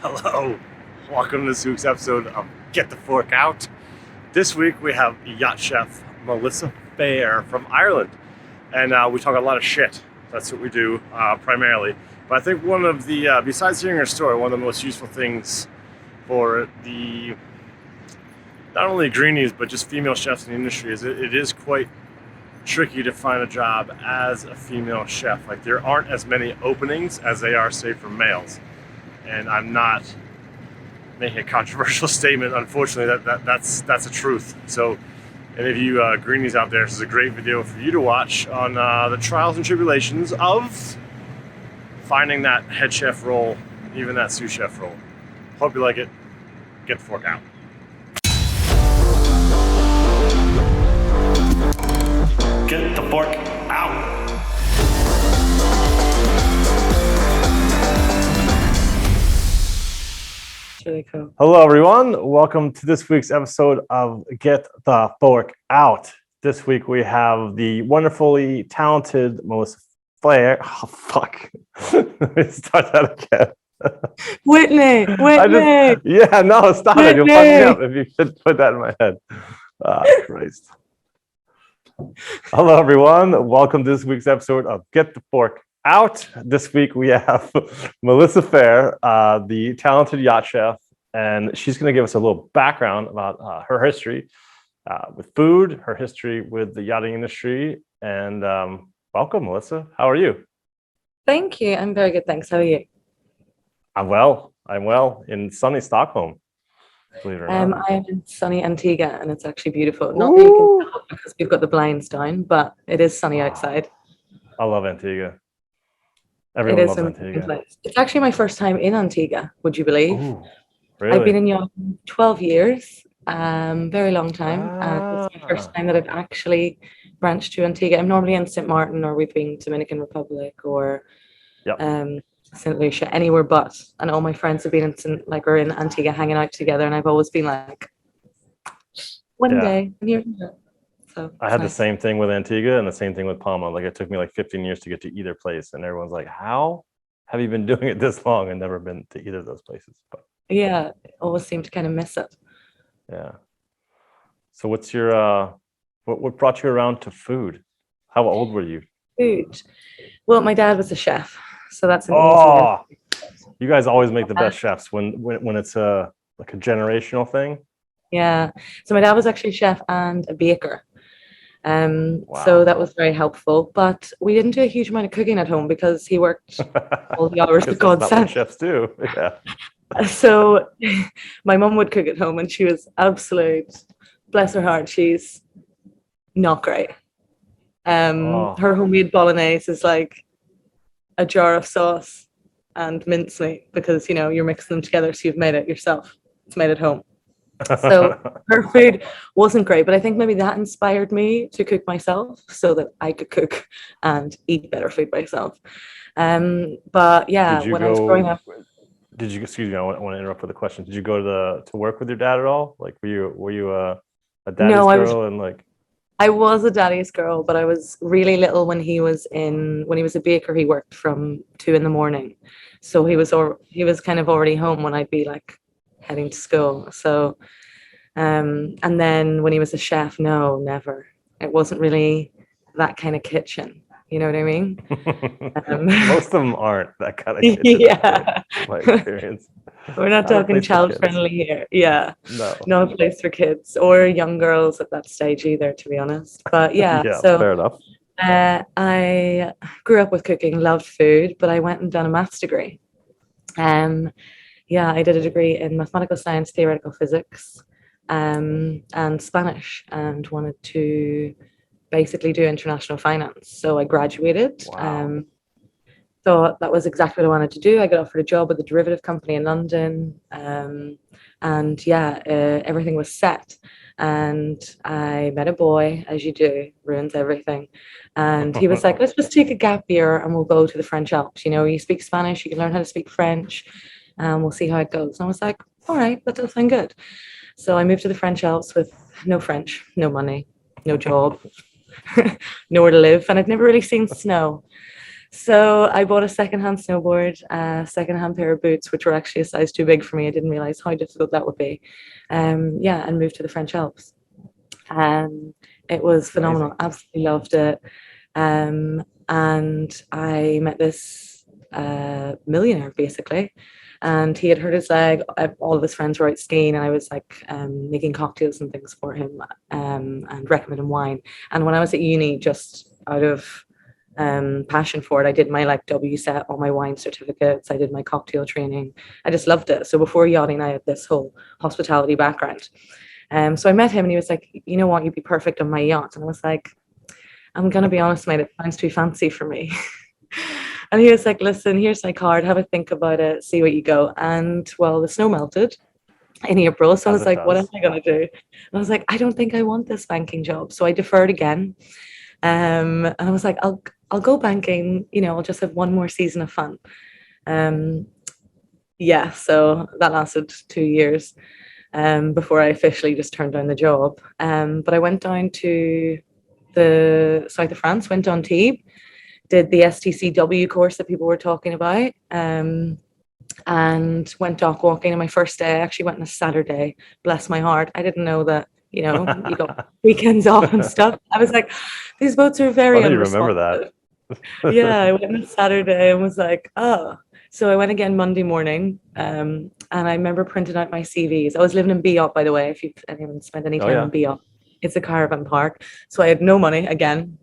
Hello, welcome to this week's episode of Get the Fork Out. This week we have yacht chef Melissa Phair from Ireland, and we talk a lot of shit. That's what we do primarily. But I think one of the, besides hearing her story, one of the most useful things for the not only greenies but just female chefs in the industry is it is quite tricky to find a job as a female chef. Like there aren't as many openings as they are, say, for males. And I'm not making a controversial statement. Unfortunately, that's a truth. So, any of you greenies out there, this is a great video for you to watch on the trials and tribulations of finding that head chef role, even that sous chef role. Hope you like it. Get the fork out. Get the fork out. Really cool. Hello, everyone. Welcome to this week's episode of Get the Fork Out. This week we have the wonderfully talented Melissa Phair. Oh, fuck. Let me start that again. Whitney. Yeah, no, stop it. You'll fuck me up if you should put that in my head. Christ. Hello, everyone. Welcome to this week's episode of Get the Fork Out. This week we have Melissa Phair, the talented yacht chef, and she's going to give us a little background about her history with food, her history with the yachting industry, and welcome, Melissa. How are you? Thank you. I'm very good, thanks. How are you? I'm well. In sunny Stockholm, believe it or not. I am in sunny Antigua, and it's actually beautiful. Not that you can tell because we've got the blinds down, but it is sunny outside. I love Antigua. Everyone loves Antigua. It's actually my first time in Antigua, would you believe? Ooh, really? I've been in yacht 12 years, very long time. And it's my first time that I've actually branched to Antigua. I'm normally in St. Martin, or we've been Dominican Republic, or St. Lucia, anywhere but. And all my friends have been are in Antigua hanging out together, and I've always been like, one day I'm here. So I had the same thing with Antigua and the same thing with Palma. Like it took me like 15 years to get to either place, and everyone's like, "How have you been doing it this long and never been to either of those places?" But yeah, always seem to kind of miss it. Yeah. So what's your what brought you around to food? How old were you? Food. Well, my dad was a chef, so that's an easy. You guys always make the best chefs when it's like a generational thing. Yeah. So my dad was actually a chef and a baker. Wow. So that was very helpful, but we didn't do a huge amount of cooking at home because he worked all the hours that God sent. Chefs do. Yeah. So my mum would cook at home, and she was absolute, bless her heart, she's not great. Her homemade bolognese is like a jar of sauce and mincemeat because you're mixing them together, so you've made it yourself. It's made at home. So her food wasn't great, but I think maybe that inspired me to cook myself so that I could cook and eat better food myself. But yeah, when I was growing up, excuse me, I want to interrupt with a question. Did you go to work with your dad at all? Like, were you a daddy's girl? I was a daddy's girl, but I was really little when he was a baker. He worked from 2 a.m, so he was kind of already home when I'd be like heading to school. So and then when he was a chef, no, never. It wasn't really that kind of kitchen. You know what I mean? Most of them aren't that kind of kitchen. Yeah. My experience. We're not talking child friendly here. Yeah. No. Not a place for kids or young girls at that stage either, to be honest. But yeah, so fair enough. I grew up with cooking, loved food, but I went and done a maths degree. I did a degree in mathematical science, theoretical physics, and Spanish, and wanted to basically do international finance. So I graduated. Wow. Thought that was exactly what I wanted to do. I got offered a job with a derivative company in London, everything was set. And I met a boy, as you do, ruins everything. And he was like, let's just take a gap year and we'll go to the French Alps. You speak Spanish, you can learn how to speak French, and we'll see how it goes. And I was like, all right, that does sound good. So I moved to the French Alps with no French, no money, no job, nowhere to live. And I'd never really seen snow. So I bought a secondhand snowboard, a secondhand pair of boots, which were actually a size too big for me. I didn't realize how difficult that would be. Yeah, and moved to the French Alps. It was phenomenal. Amazing. Absolutely loved it. And I met this millionaire basically, and he had hurt his leg. All of his friends were out skiing, and I was like making cocktails and things for him, and recommending wine. And when I was at uni, just out of passion for it, I did my like WSET, all my wine certificates. I did my cocktail training. I just loved it. So before yachting, I had this whole hospitality background. So I met him, and he was like, "You know what? You'd be perfect on my yacht." And I was like, "I'm gonna be honest, mate. It sounds too fancy for me." And he was like, "Listen, here's my card. Have a think about it. See what you go." And well, the snow melted in April, so I As was it like, "What am does. I gonna do?" And I was like, "I don't think I want this banking job." So I deferred again. And I was like, I'll go banking. I'll just have one more season of fun. Um, yeah. So that lasted 2 years before I officially just turned down the job. But I went down to the south of France, went on Tibes, did the STCW course that people were talking about, and went dock walking. On my first day, I actually went on a Saturday. Bless my heart. I didn't know that, you got weekends off and stuff. I was like, these boats are very Funny you remember unresponsive. that. Yeah, I went on Saturday and was like, oh. So I went again Monday morning, and I remember printing out my CVs. I was living in Biot, by the way, if you've anyone spent any Oh time yeah. in Biot. It's a caravan park. So I had no money again,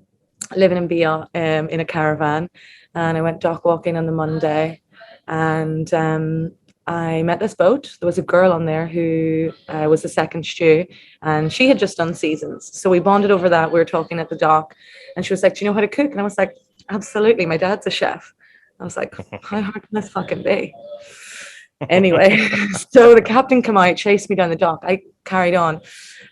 living in Biot in a caravan. And I went dock walking on the Monday, and I met this boat. There was a girl on there who was the second stew, and she had just done seasons. So we bonded over that. We were talking at the dock, and she was like, "Do you know how to cook?" And I was like, "Absolutely. My dad's a chef." I was like, "How hard can this fucking be?" Anyway, so the captain came out, chased me down the dock. I carried on.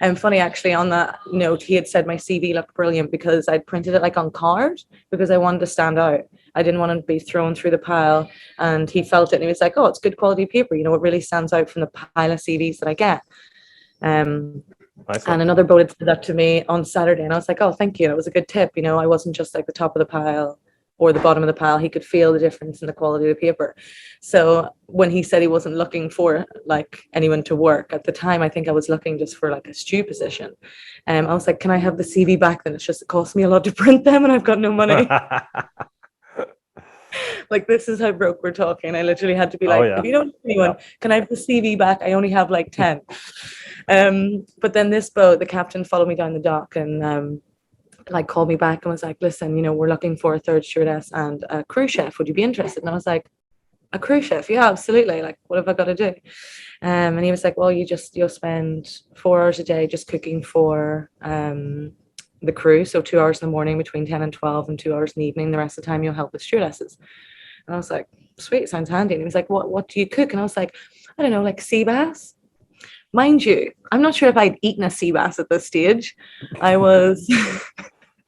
And funny, actually, on that note, he had said my CV looked brilliant because I'd printed it like on card because I wanted to stand out. I didn't want to be thrown through the pile. And he felt it, and he was like, "Oh, it's good quality paper. It really stands out from the pile of CVs that I get." Um, Nice and one. another boat had said that to me on Saturday, and I was like, "Oh, thank you. That was a good tip. I wasn't just like the top of the pile or the bottom of the pile." He could feel the difference in the quality of the paper. So when he said he wasn't looking for like anyone to work at the time, I think I was looking just for like a stew position. I was like, "Can I have the CV back then? It's just it cost me a lot to print them, and I've got no money." Like, this is how broke we're talking. I literally had to be Oh like, yeah. "If you don't know anyone, Yeah. can I have the CV back? I only have like 10." But then this boat, the captain followed me down the dock and like called me back and was like, "Listen, we're looking for a third stewardess and a crew chef. Would you be interested?" And I was like, "A crew chef? Yeah, absolutely. Like, what have I got to do?" And he was like, "Well, you'll spend 4 hours a day just cooking for the crew. So 2 hours in the morning between 10 and 12 and 2 hours in the evening. The rest of the time you'll help with stewardesses." And I was like, "Sweet, sounds handy." And he was like, What do you cook?" And I was like, "I don't know, like sea bass." Mind you, I'm not sure if I'd eaten a sea bass at this stage. I was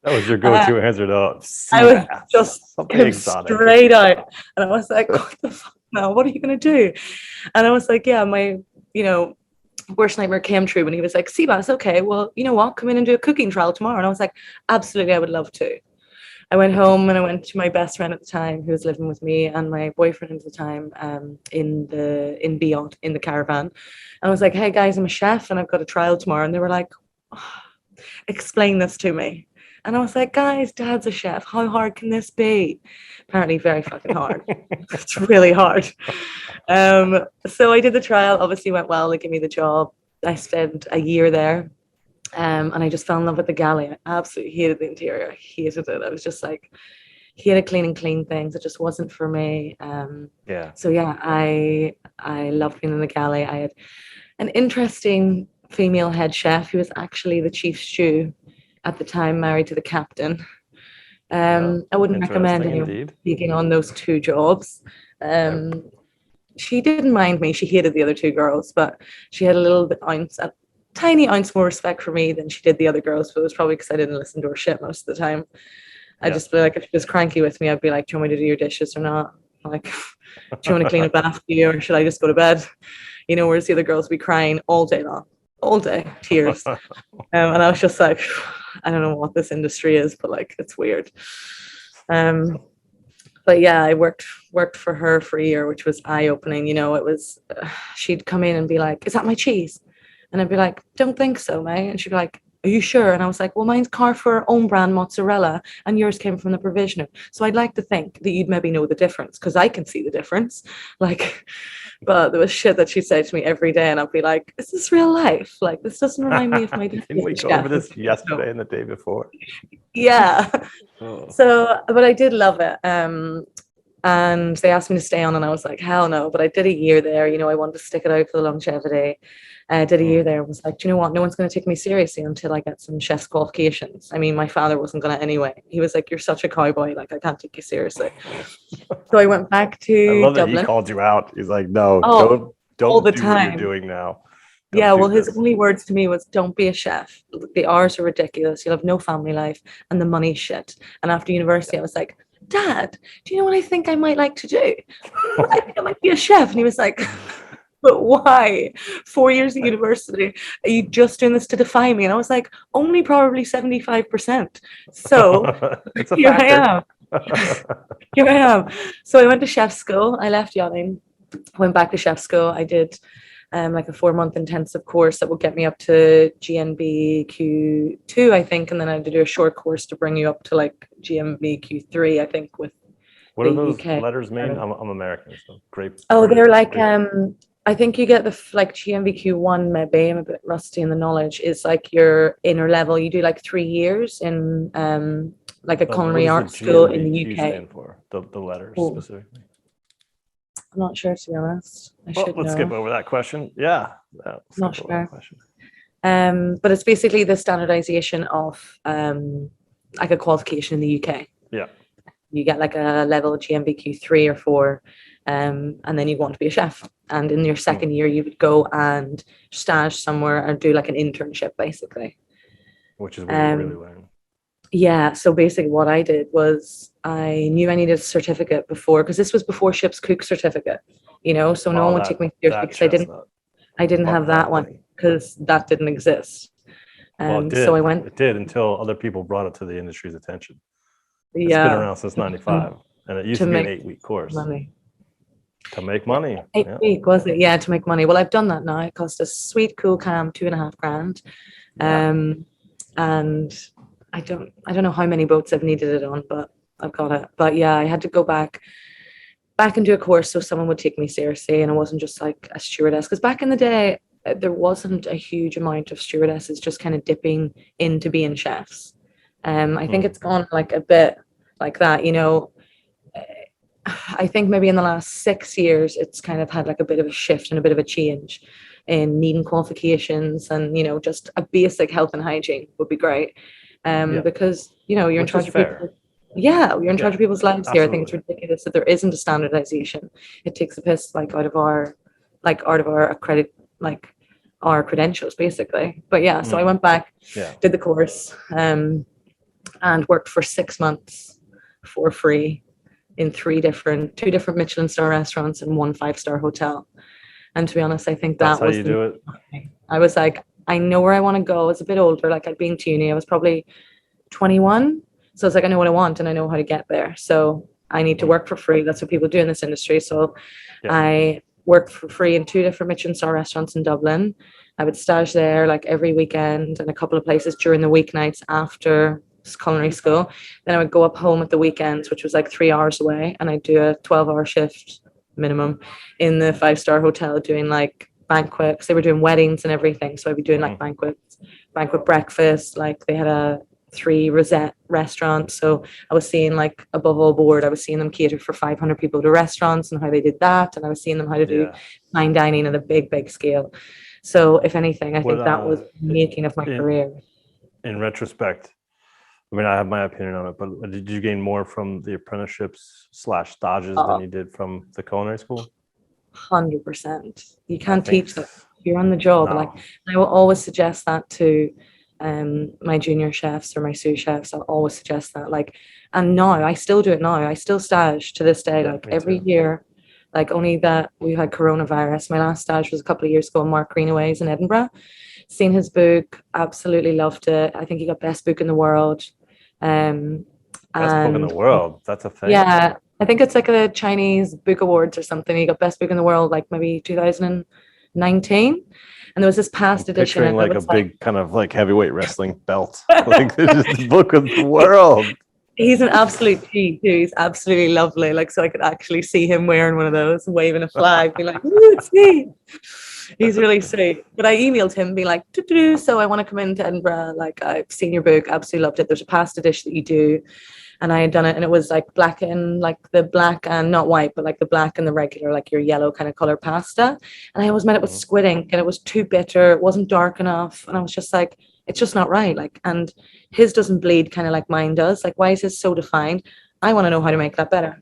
That was your uh, go-to answer to I sea was bass. just Something kind of exotic. straight out. And I was like, "What the fuck now? What are you gonna do?" And I was like, "Yeah, my, worst nightmare came true when he was like, 'Sea bass, okay, well, you know what? Come in and do a cooking trial tomorrow.'" And I was like, "Absolutely, I would love to." I went home and I went to my best friend at the time who was living with me and my boyfriend at the time in Beyond in the caravan. And I was like, "Hey guys, I'm a chef and I've got a trial tomorrow." And they were like, "Oh, explain this to me." And I was like, "Guys, Dad's a chef. How hard can this be?" Apparently very fucking hard. It's really hard. So I did the trial, obviously went well, they gave me the job. I spent a year there. And I just fell in love with the galley. I absolutely hated the interior. I hated it. I was just like, hated clean things. It just wasn't for me. Yeah. So yeah, I loved being in the galley. I had an interesting female head chef who was actually the chief stew at the time, married to the captain. I wouldn't recommend Interesting anyone indeed. taking on those two jobs. Nope. She didn't mind me. She hated the other two girls, but she had a little bit ounce, a tiny ounce more respect for me than she did the other girls. But it was probably because I didn't listen to her shit most of the time. I'd just be like, if she was cranky with me, I'd be like, "Do you want me to do your dishes or not? Like, do you want to clean a bath for you or should I just go to bed?" Whereas the other girls would be crying all day long, all day, tears. And I was just like, I don't know what this industry is, but like, it's weird. but yeah, I worked for her for a year, which was eye-opening. It was she'd come in and be like, "Is that my cheese?" And I'd be like, "Don't think so, mate." And she'd be like, "Are you sure?" And I was like, "Well, mine's Carrefour own brand mozzarella, and yours came from the provisioner. So I'd like to think that you'd maybe know the difference, because I can see the difference." Like, but there was shit that she'd say to me every day, and I'd be like, "Is this real life? Like, this doesn't remind me of my dad." Didn't we go over this yesterday and the day before? Yeah. Oh. So, but I did love it. And they asked me to stay on, and I was like, hell no. But I did a year there. I wanted to stick it out for the longevity. I did a year there and was like, do you know what? No one's going to take me seriously until I get some chef's qualifications. I mean, my father wasn't going to anyway. He was like, "You're such a cowboy. Like, I can't take you seriously." So I went back to I love that Dublin. he called you out. He's like, "No, Oh, don't all the do what you're time. doing now." Don't Yeah, do well, his this. only words to me was, "Don't be a chef. The hours are ridiculous. You'll have no family life, and the money's shit." And after university, I was like, "Dad, do you know what I think I might like to do? I think I might be a chef." And he was like, "But why? 4 years at university. Are you just doing this to defy me?" And I was like, "Only probably 75%. So It's a here I factor. am. Here I am." So I went to chef school. I left yachting, went back to chef school. I did like a 4-month intensive course that would get me up to GNBQ2, I think, and then I had to do a short course to bring you up to like GNBQ3, I think, with What the do those UK. letters mean? I'm American, so grape. Oh, they're like grape. I think you get the like GNVQ1, maybe. I'm a bit rusty in the knowledge. Is like your inner level. You do like 3 years in like a What culinary does art the school in the GNVQ UK. stand for? The letters Oh, specifically. I'm not sure, to be honest. I Well, should let's know. skip over that question. Yeah, Not skip over that sure. question. But it's basically the standardization of like a qualification in the UK. Yeah. You get like a level GMBQ3 or 4, and then you want to be a chef. And in your second year, you would go and stage somewhere or do like an internship, basically. Which is where you really learn. Yeah. So basically, what I did was I knew I needed a certificate before, because this was before ship's cook certificate. So no one would take me seriously because I didn't have that one, because that didn't exist. Well, it did. So I went. It did until other people brought it to the industry's attention. It's Yeah. been around since '95, and it used to be an 8-week course. Money. To make money. 8 week, was it? Yeah, to make money. Well, I've done that now. It cost a sweet, cool cam, 2.5 grand. And I don't know how many boats I've needed it on, but I've got it. But yeah, I had to go back and do a course so someone would take me seriously, and it wasn't just like a stewardess. Because back in the day, there wasn't a huge amount of stewardesses just kind of dipping into being chefs. I think it's gone like a bit like that, I think maybe in the last 6 years, it's kind of had like a bit of a shift and a bit of a change in needing qualifications, and, just a basic health and hygiene would be great. Because, you're in charge of people. Yeah, you're in charge of people's lives here. I think it's ridiculous that there isn't a standardization. It takes the piss like out of our accredit, like our credentials, basically. But yeah, so I went back, did the course, and worked for 6 months for free in 2 different Michelin star restaurants and 1 5-star hotel. And to be honest, I think that's how you do it. I was like, I know where I want to go. I was a bit older, like I'd been to uni. I was probably 21. So it's like, I know what I want and I know how to get there. So I need to work for free. That's what people do in this industry. So I worked for free in 2 different Michelin star restaurants in Dublin. I would stage there like every weekend, and a couple of places during the weeknights after culinary school. Then I would go up home at the weekends, which was like 3 hours away, and I'd do a 12-hour shift minimum in the 5-star hotel doing like banquets. They were doing weddings and everything, so I'd be doing like banquet breakfast. Like they had a 3 Rosette restaurant, so I was seeing, like, above all board, I was seeing them cater for 500 people to restaurants and how they did that, and I was seeing them how to do fine dining at a big scale. So if anything, I think that was the making of my career. In retrospect, I mean, I have my opinion on it, but did you gain more from the apprenticeships / stages than you did from the culinary school? 100%. You can't teach that. You're on the job. No. Like, I will always suggest that to my junior chefs or my sous chefs. I'll always suggest that. Like, and now I still do it now. I still stage to this day. Like every year. Like, only that we had coronavirus. My last stage was a couple of years ago in Mark Greenaway's in Edinburgh. Seen his book, absolutely loved it. I think he got best book in the world. Best book in the world. That's a thing. Yeah, I think it's like a Chinese book awards or something. He got best book in the world, like maybe 2019. And there was this past edition. Picturing And like it a was big kind of like heavyweight wrestling belt. Like this is the book of the world. he's an absolute G too. He's absolutely lovely. Like, so I could actually see him wearing one of those, waving a flag, being like, "Ooh, it's me." He's really sweet. But I emailed him, being like, "Doo-doo-doo, so I want to come into Edinburgh. Like, I've seen your book, absolutely loved it. There's a past edition that you do." And I had done it, and it was like black and like the black and not white, but like the black and the regular, like your yellow kind of color pasta. And I always made it with squid ink, and it was too bitter. It wasn't dark enough, and I was just like, it's just not right. Like, and his doesn't bleed kind of like mine does. Like, why is his so defined? I want to know how to make that better.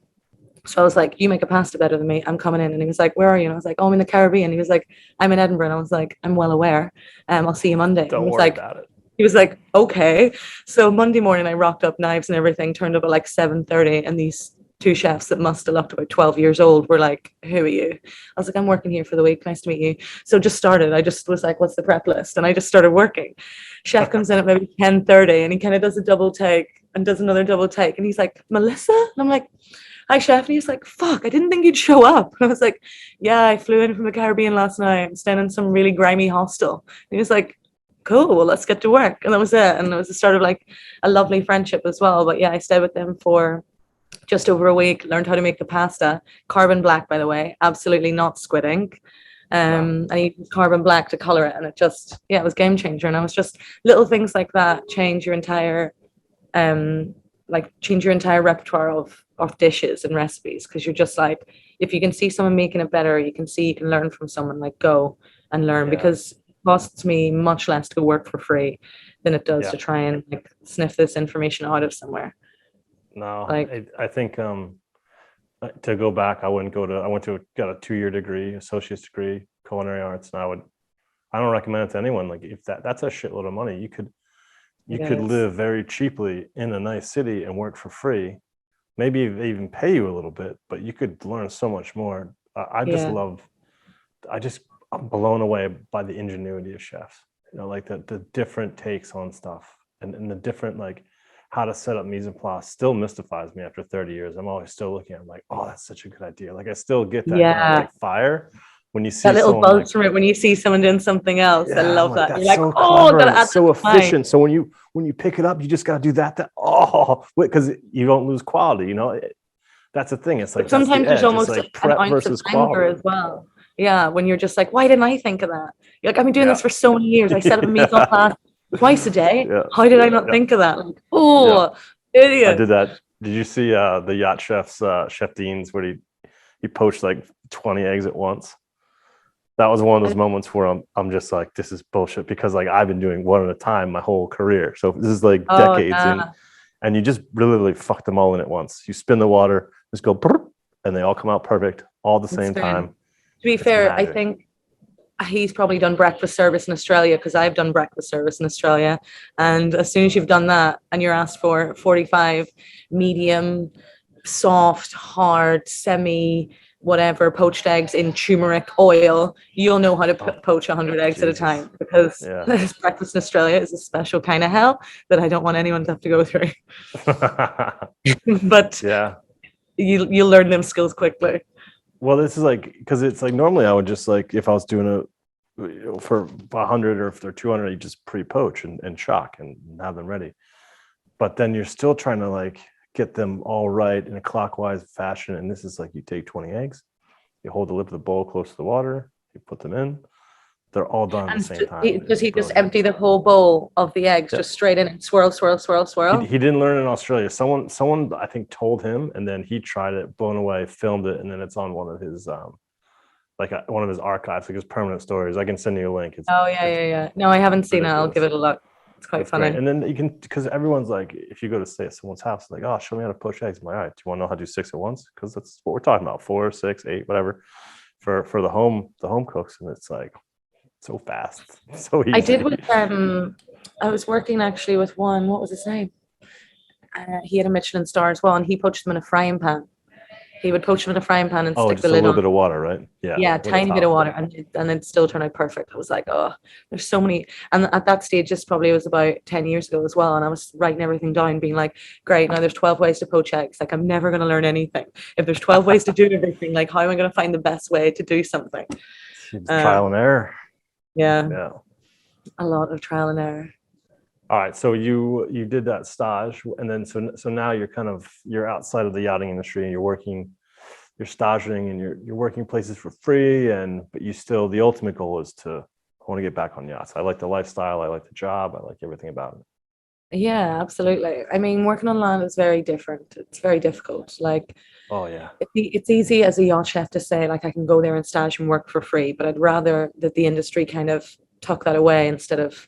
So I was like, you make a pasta better than me. I'm coming in. And he was like, where are you? And I was like, oh, I'm in the Caribbean. He was like, I'm in Edinburgh. And I was like, I'm well aware. I'll see you Monday. Don't worry about it. He was like, okay. So Monday morning, I rocked up, knives and everything, turned up at like 7:30, and these two chefs that must have looked about 12 years old were like, who are you? I was like, I'm working here for the week. Nice to meet you. So just started. I just was like, what's the prep list? And I just started working. Chef comes in at maybe 10:30, and he kind of does a double take and does another double take. And he's like, Melissa? And I'm like, hi, chef. And he's like, fuck, I didn't think you'd show up. And I was like, yeah, I flew in from the Caribbean last night. I'm staying in some really grimy hostel. And he was like, cool, well, let's get to work. And that was it. And it was the start of like a lovely friendship as well. But yeah, I stayed with them for just over a week, learned how to make the pasta. Carbon black, by the way, absolutely not squid ink. And I used carbon black to color it. And it just, yeah, it was game changer. And I was just little things like that change your entire repertoire of dishes and recipes, because you're just like, if you can see someone making it better, you can learn from someone, like go and learn, because it costs me much less to go work for free than it does to try and like sniff this information out of somewhere. No, like, I think to go back, I went to got a 2-year degree, associate's degree, culinary arts, and I don't recommend it to anyone. Like, if that's a shitload of money. You could live very cheaply in a nice city and work for free. Maybe they even pay you a little bit, but you could learn so much more. I'm blown away by the ingenuity of chefs. You know, like the different takes on stuff and the different, like, how to set up mise en place still mystifies me after 30 years. I'm always still looking at it like, oh, that's such a good idea. Like, I still get that kind of like fire when you see that little buzz like, from it when you see someone doing something else. I love that. That's you're like, so oh, clever, it's so efficient. time. So when you pick it up, you just got to do that. Because you don't lose quality. You know, that's the thing. It's like, but sometimes there's almost like an prep ounce versus of anger quality as well. Yeah, when you're just like, why didn't I think of that? You're like, I've been doing this for so many years. I set up a mise en place twice a day. How did I not think of that? Like, idiot. I did that. Did you see the yacht chefs, Chef Dean's, where he poached like 20 eggs at once? That was one of those moments where I'm just like, this is bullshit, because like I've been doing one at a time my whole career. So this is like decades in, and you just really fuck them all in at once. You spin the water, just go, and they all come out perfect all at the same time. To be fair, magic. I think he's probably done breakfast service in Australia, because I've done breakfast service in Australia. And as soon as you've done that and you're asked for 45 medium, soft, hard, semi, whatever, poached eggs in turmeric oil, you'll know how to poach 100 eggs at a time, because breakfast in Australia is a special kind of hell that I don't want anyone to have to go through. But you'll learn them skills quickly. Well, this is like, because it's like, normally I would just like, if I was doing for 100 or if they're 200, you just pre-poach and shock and have them ready. But then you're still trying to like get them all right in a clockwise fashion. And this is like, you take 20 eggs, you hold the lip of the bowl close to the water, you put them in, they're all done at the same time. Does he just empty the whole bowl of the eggs just straight in and swirl? He didn't learn in Australia. Someone I think told him, and then he tried it, blown away, filmed it, and then it's on one of his one of his archives, like his permanent stories. I can send you a link. Yeah. No, I haven't seen it. I'll give it a look. It's quite funny. Great. And then you can, because everyone's like, if you go to stay at someone's house, like, oh, show me how to poach eggs. I'm like, all right, do you want to know how to do 6 at once? Because that's what we're talking about, 4, 6, 8, whatever, for the home cooks. And it's like so fast, so easy. I did with I was working actually with one. What was his name? He had a Michelin star as well, and he poached them in a frying pan. He would poach them in a frying pan and Oh, stick just the a lid little on. bit of water, right? Yeah. Yeah, With a tiny bit of towel. water, and it'd still turn out perfect. I was like, oh, there's so many. And at that stage, this probably was about 10 years ago as well. And I was writing everything down, being like, great, now there's 12 ways to poach eggs. Like, I'm never going to learn anything. If there's 12 ways to do everything, like, how am I going to find the best way to do something? It's trial and error. Yeah, Yeah. a lot of trial and error. All right. So you did that stage, and then so now you're outside of the yachting industry, and you're staging, and you're working places for free, but you still, the ultimate goal is I want to get back on yachts. I like the lifestyle, I like the job, I like everything about it. Yeah, absolutely. I mean, working on land is very different. It's very difficult. Like, Oh yeah. it's easy as a yacht chef to say, like, I can go there and stage and work for free, but I'd rather that the industry kind of tuck that away instead of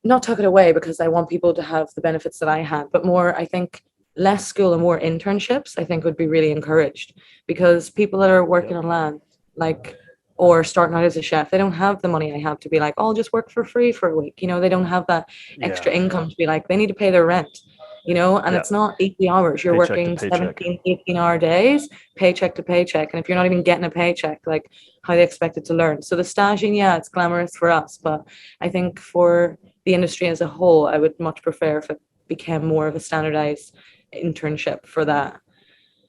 not tuck it away, because I want people to have the benefits that I had, but more, I think, less school and more internships, I think would be really encouraged, because people that are working on land, like, or starting out as a chef, they don't have the money I have to be like, oh, I'll just work for free for a week. They don't have that extra Yeah. income to be like, they need to pay their rent, and Yeah. it's not 80 hours. You're Paycheck to working paycheck. 17, 18-hour days, paycheck to paycheck. And if you're not even getting a paycheck, like, how they expect it to learn? So the staging, yeah, it's glamorous for us, but I think for the industry as a whole, I would much prefer if it became more of a standardized internship for that.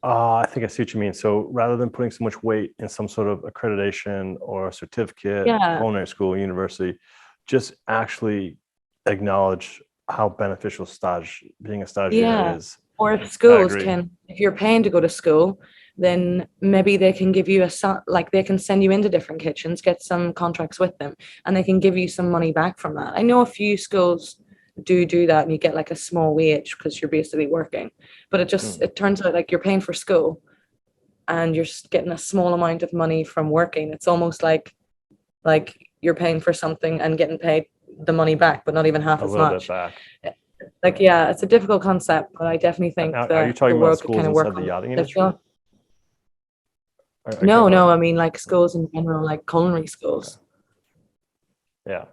I think I see what you mean. So rather than putting so much weight in some sort of accreditation or certificate, Yeah. culinary school, university, just actually acknowledge how beneficial being a stagiaire Yeah. is. Or if schools agree. if you're paying to go to school, then maybe they can give you like, they can send you into different kitchens, get some contracts with them, and they can give you some money back from that. I know a few schools do that, and you get like a small wage because you're basically working, but it turns out like you're paying for school and you're just getting a small amount of money from working. It's almost like you're paying for something and getting paid the money back, but not even half A as little much. bit back. Like, yeah, it's a difficult concept, but I definitely think Now, that are you talking the about world could schools kind of inside work the on yachting this. industry? Are you talking No, about- I mean, like, schools in general, like culinary schools. Yeah.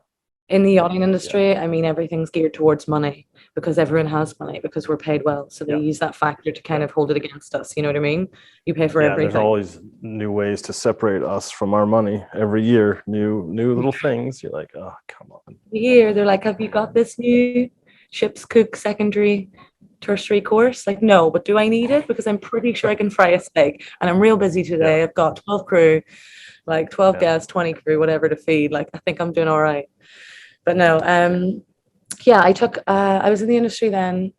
In the yachting industry, I mean, everything's geared towards money, because everyone has money, because we're paid well. So they Yeah. use that factor to kind of hold it against us. You know what I mean? You pay for Yeah, there's everything. always new ways to separate us from our money every year. New little things. You're like, oh, come on. Here, they're like, have you got this new ship's cook secondary tertiary course? Like, no, but do I need it? Because I'm pretty sure I can fry a steak, and I'm real busy today. I've got 12 crew, like 12 guests, 20 crew, whatever to feed. Like, I think I'm doing all right. But no, yeah, I was in the industry then.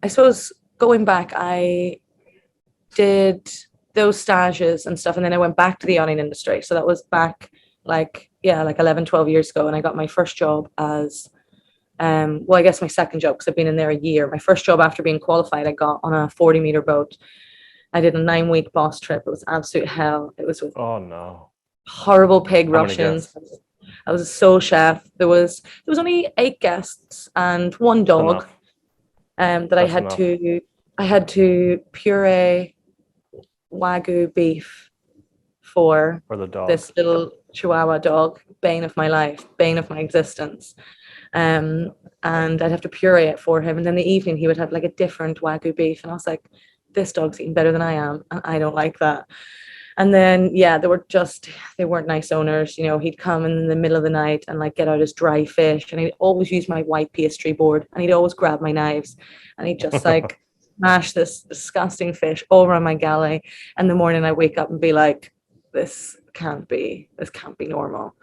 I suppose going back, I did those stages and stuff, and then I went back to the yachting industry. So that was back like 11, 12 years ago, and I got my first job as well, I guess my second job, because I've been in there a year. My first job after being qualified, I got on a 40-meter boat. I did a 9-week boss trip. It was absolute hell. It was with Oh no. horrible pig How many Russians. guests? I was a sole chef. There was only 8 guests and 1 dog. Enough. That That's I had to puree Wagyu beef for the dog. this little Chihuahua dog, bane of my life, bane of my existence. And I'd have to puree it for him, and then the evening he would have like a different Wagyu beef, and I was like, this dog's eating better than I am, and I don't like that. And then, yeah, they weren't nice owners. He'd come in the middle of the night and like get out his dry fish, and he'd always use my white pastry board, and he'd always grab my knives, and he'd just like smash this disgusting fish all around my galley. And the morning I wake up and be like, this can't be normal.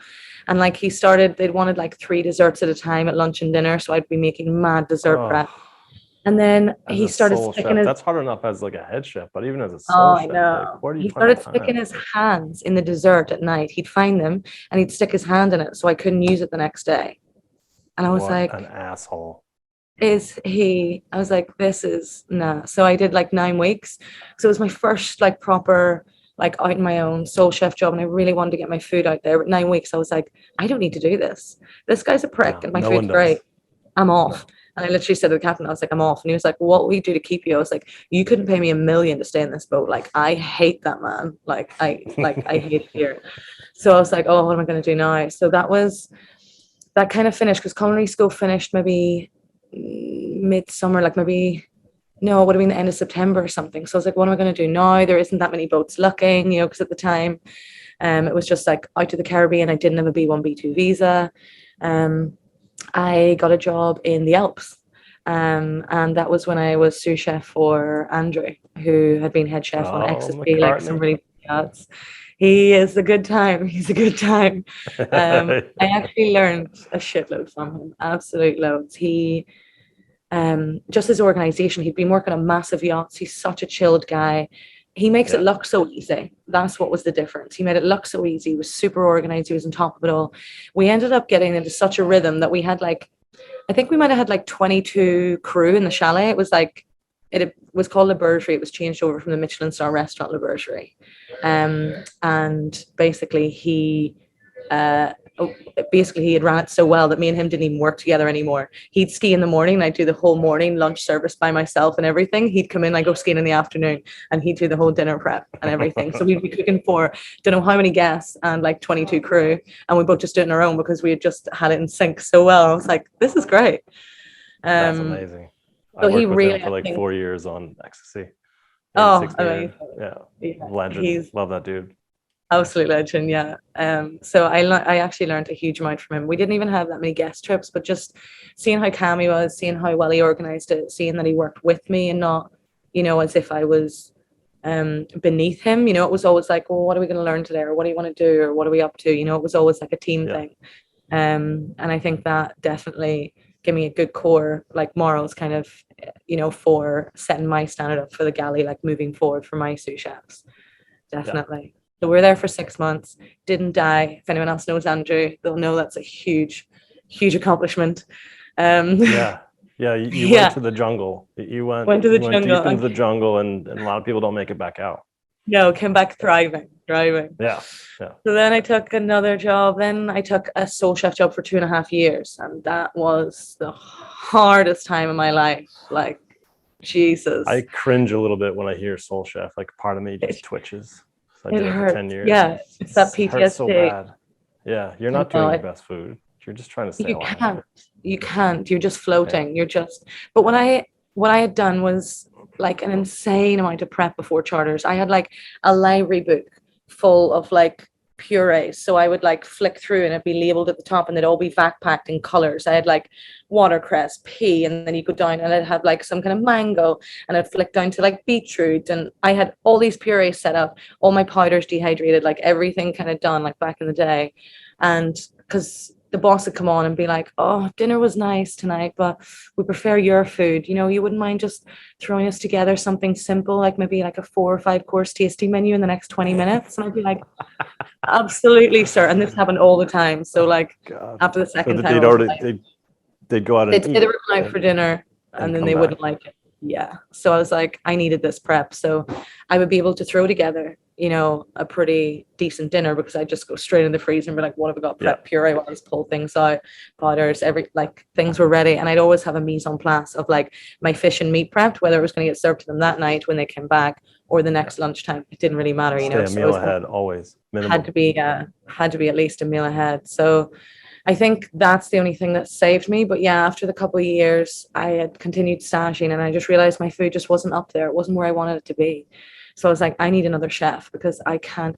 And like they'd wanted like 3 desserts at a time at lunch and dinner, so I'd be making mad dessert prep. And then he started sticking his... That's hard enough as like a head chef, but even as a Oh, sous I chef, know. like, where do you He find started the time? sticking his hands in the dessert at night. He'd find them and he'd stick his hand in it, so I couldn't use it the next day. And I was What like, an asshole. I was like, this is nah. So I did like 9 weeks. So it was my first like proper, like, out on my own sole chef job, and I really wanted to get my food out there. But 9 weeks, I was like, I don't need to do this. This guy's a prick, Yeah, and my no one food's does. great. I'm off. And I literally said to the captain, I was like, I'm off. And he was like, what will we do to keep you? I was like, you couldn't pay me $1 million to stay in this boat. Like, I hate that man. I hate it here. So I was like, oh, what am I going to do now? So that kind of finished, because culinary school finished maybe midsummer, like maybe no, it would have been the end of September or something. So I was like, what am I going to do now? There isn't that many boats looking, because at the time, it was just like out to the Caribbean. I didn't have a B1, B2 visa. I got a job in the Alps. And that was when I was sous chef for Andrew, who had been head chef on Oh, XSB, like some McCartney. really big yachts. He is a good time. He's a good time. I actually learned a shitload from him, absolute loads. He, just his organization, he'd been working on massive yachts. He's such a chilled guy. He makes it look so easy. That's what was the difference. He made it look so easy. He was super organized. He was on top of it all. We ended up getting into such a rhythm that we had like, I think we might have had like 22 crew in the chalet. It was like, it was called Le Bergerie. It was changed over from the Michelin star restaurant Le Bergerie. And basically he had ran it so well that me and him didn't even work together anymore. He'd ski in the morning and I'd do the whole morning lunch service by myself and everything. He'd come in, I'd go skiing in the afternoon, and he'd do the whole dinner prep and everything. So we'd be cooking for don't know how many guests and like 22 crew, and we both just do it on our own because we had just had it in sync so well. I was like, this is great. That's amazing. I So worked he with really, him for like 4 years on Ecstasy. oh, 86 meter. amazing. Yeah. Legend. Love that dude. Absolute legend, yeah. So I actually learned a huge amount from him. We didn't even have that many guest trips, but just seeing how calm he was, seeing how well he organized it, seeing that he worked with me and not, as if I was beneath him. It was always like, well, what are we going to learn today, or what do you want to do, or what are we up to? It was always like a team thing. And I think that definitely gave me a good core, like morals, kind of, for setting my standard up for the galley, like moving forward for my sous chefs. Definitely. So we were there for 6 months, didn't die. If anyone else knows Andrew, they'll know that's a huge, huge accomplishment. Yeah. You went to the jungle. You went to the jungle. Deep into the jungle, and a lot of people don't make it back out. No, came back thriving. Yeah. So then I took another job. Then I took a sous chef job for 2.5 years, and that was the hardest time of my life. Like, Jesus. I cringe a little bit when I hear sous chef. Like, part of me just twitches. So I did it for 10 years. Yeah, it's that PTSD. Hurts so bad. Yeah, you're not doing your best food. You're just trying to stay alive. You can't. You're just floating. You're just. But what I had done was like an insane amount of prep before charters. I had like a library book full of like purees. So I would like flick through and it'd be labeled at the top and they'd all be vac packed in colors. I had like watercress, pea, and then you go down and I'd have like some kind of mango, and I'd flick down to like beetroot, and I had all these purees set up, all my powders dehydrated, like everything kind of done like back in the day. And because the boss would come on and be like, oh, dinner was nice tonight, but we prefer your food. You wouldn't mind just throwing us together something simple, like maybe like a 4 or 5 course tasting menu in the next 20 minutes. And I'd be like, absolutely, sir. And this happened all the time. So like after the second time, they'd go out and they were going out for dinner and then they wouldn't like it. Yeah. So I was like, I needed this prep. So I would be able to throw together, a pretty decent dinner because I just go straight in the freezer and be like, what have I got prep? Puree wise, pull things out, powders, things were ready. And I'd always have a mise en place of like my fish and meat prepped, whether it was going to get served to them that night when they came back or the next lunchtime. It didn't really matter, Stay a meal ahead always. Minimum. Had to be at least a meal ahead. So I think that's the only thing that saved me. But yeah, after the couple of years, I had continued staging and I just realized my food just wasn't up there. It wasn't where I wanted it to be. So I was like, I need another chef because I can't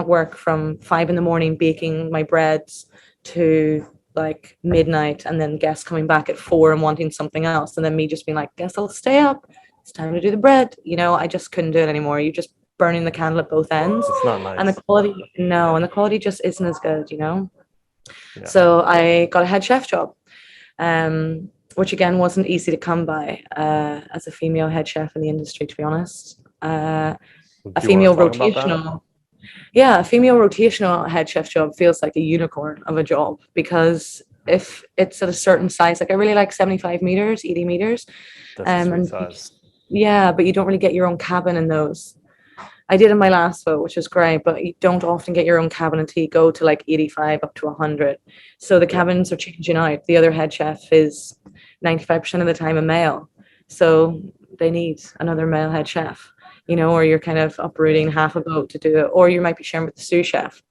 work from 5 a.m. baking my breads to like midnight and then guests coming back at 4 and wanting something else. And then me just being like, guess I'll stay up. It's time to do the bread. I just couldn't do it anymore. You just burning the candle at both ends. It's not nice. And the quality just isn't as good, Yeah. So I got a head chef job, which again wasn't easy to come by as a female head chef in the industry, to be honest. A female rotational head chef job feels like a unicorn of a job because if it's at a certain size, like I really like 75 meters, 80 meters. That's a sweet size. Yeah, but you don't really get your own cabin in those. I did in my last boat, which is great, but you don't often get your own cabin until you go to like 85 up to 100. So the cabins are changing out. The other head chef is 95% of the time a male. So they need another male head chef, or you're kind of uprooting half a boat to do it. Or you might be sharing with the sous chef,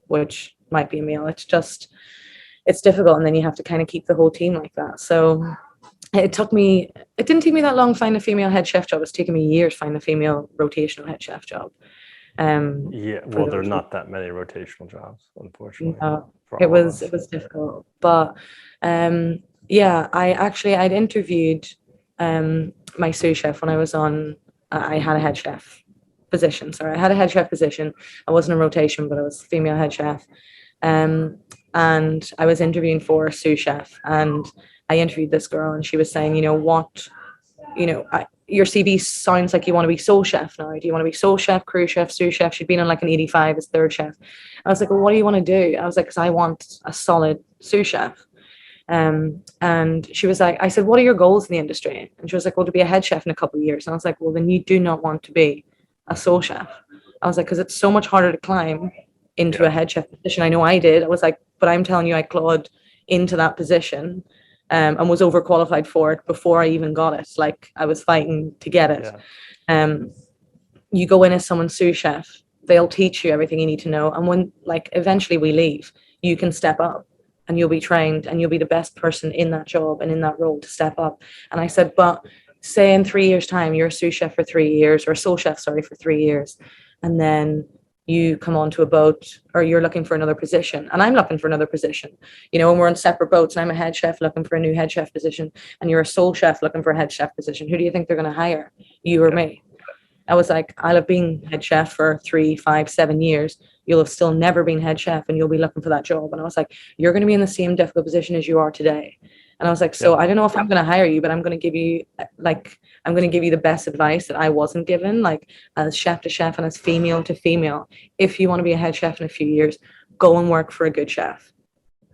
which might be a male. It's difficult. And then you have to kind of keep the whole team like that. So it didn't take me that long to find a female head chef job. It's taken me years to find a female rotational head chef job. Yeah, For well, there are those not that many rotational jobs, unfortunately, No, for all of us. it was difficult, but yeah, I'd interviewed my sous chef when I was on. I had a head chef position. Sorry, I had a head chef position. I wasn't a rotation, but I was a female head chef. Um, and I was interviewing for a sous chef, and I interviewed this girl, and she was saying, your CV sounds like you want to be sous chef now. Do you want to be sous chef, crew chef, sous chef? She'd been on like an 85 as third chef. I was like, well, what do you want to do? I was like, because I want a solid sous chef. And she was like, I said, what are your goals in the industry? And she was like, well, to be a head chef in a couple of years. And I was like, well, then you do not want to be a sous chef. I was like, because it's so much harder to climb into a head chef position. I know I did. I was like, but I'm telling you, I clawed into that position and was overqualified for it before I even got it. Like I was fighting to get it. You go in as someone's sous chef, they'll teach you everything you need to know. And when like eventually we leave, you can step up and you'll be trained and you'll be the best person in that job and in that role to step up. And I said, but say in 3 years' time, you're a sous chef for 3 years, or a sous chef, sorry, for 3 years. And then you come onto a boat or you're looking for another position and I'm looking for another position, and we're on separate boats and I'm a head chef looking for a new head chef position and you're a sous chef looking for a head chef position. Who do you think they're going to hire? You or me? I was like, I'll have been head chef for 3, 5, 7 years. You'll have still never been head chef and you'll be looking for that job. And I was like, you're going to be in the same difficult position as you are today. And I was like, so I don't know if I'm going to hire you, but I'm going to give you the best advice that I wasn't given, like as chef to chef and as female to female. If you want to be a head chef in a few years, go and work for a good chef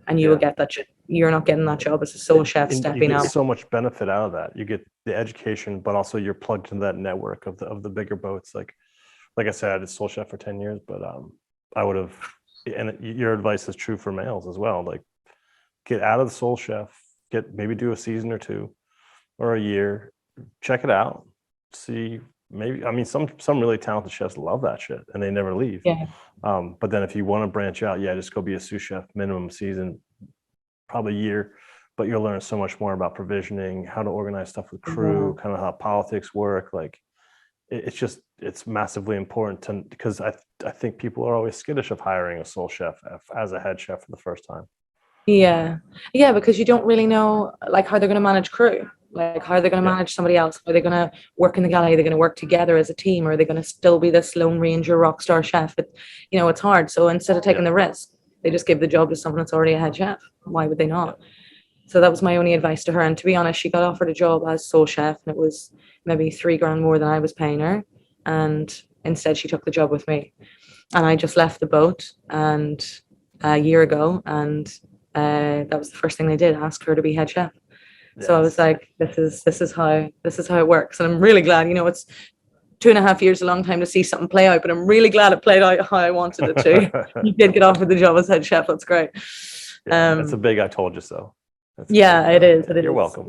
and you will get that job. You're not getting that job as a sous chef stepping up. You get so much benefit out of that. You get the education, but also you're plugged into that network of the bigger boats. Like I said, I did sous chef for 10 years, but I would have, and your advice is true for males as well. Like get out of the sous chef, maybe do a season or two or a year, check it out, see, maybe, I mean, some really talented chefs love that shit and they never leave. But then if you want to branch out, just go be a sous chef, minimum season, probably a year, but you'll learn so much more about provisioning, how to organize stuff with crew, kind of how politics work. Like it's massively important because I think people are always skittish of hiring a sous chef as a head chef for the first time. Yeah, because you don't really know like how they're going to manage crew, like how they're going to manage somebody else. Are they going to work in the galley? Are they going to work together as a team? Or are they going to still be this lone ranger rock star chef? It's hard. So instead of taking the risk, they just give the job to someone that's already a head chef. Why would they not? So that was my only advice to her. And to be honest, she got offered a job as sous chef and it was maybe $3,000 more than I was paying her. And instead she took the job with me. And I just left the boat and a year ago and that was the first thing they did, ask her to be head chef. So I was like, this is how it works. And I'm really glad, it's 2.5 years, a long time to see something play out, but I'm really glad it played out how I wanted it to. You did get offered the job as head chef. That's great. That's a big I told you so. It is. You're welcome.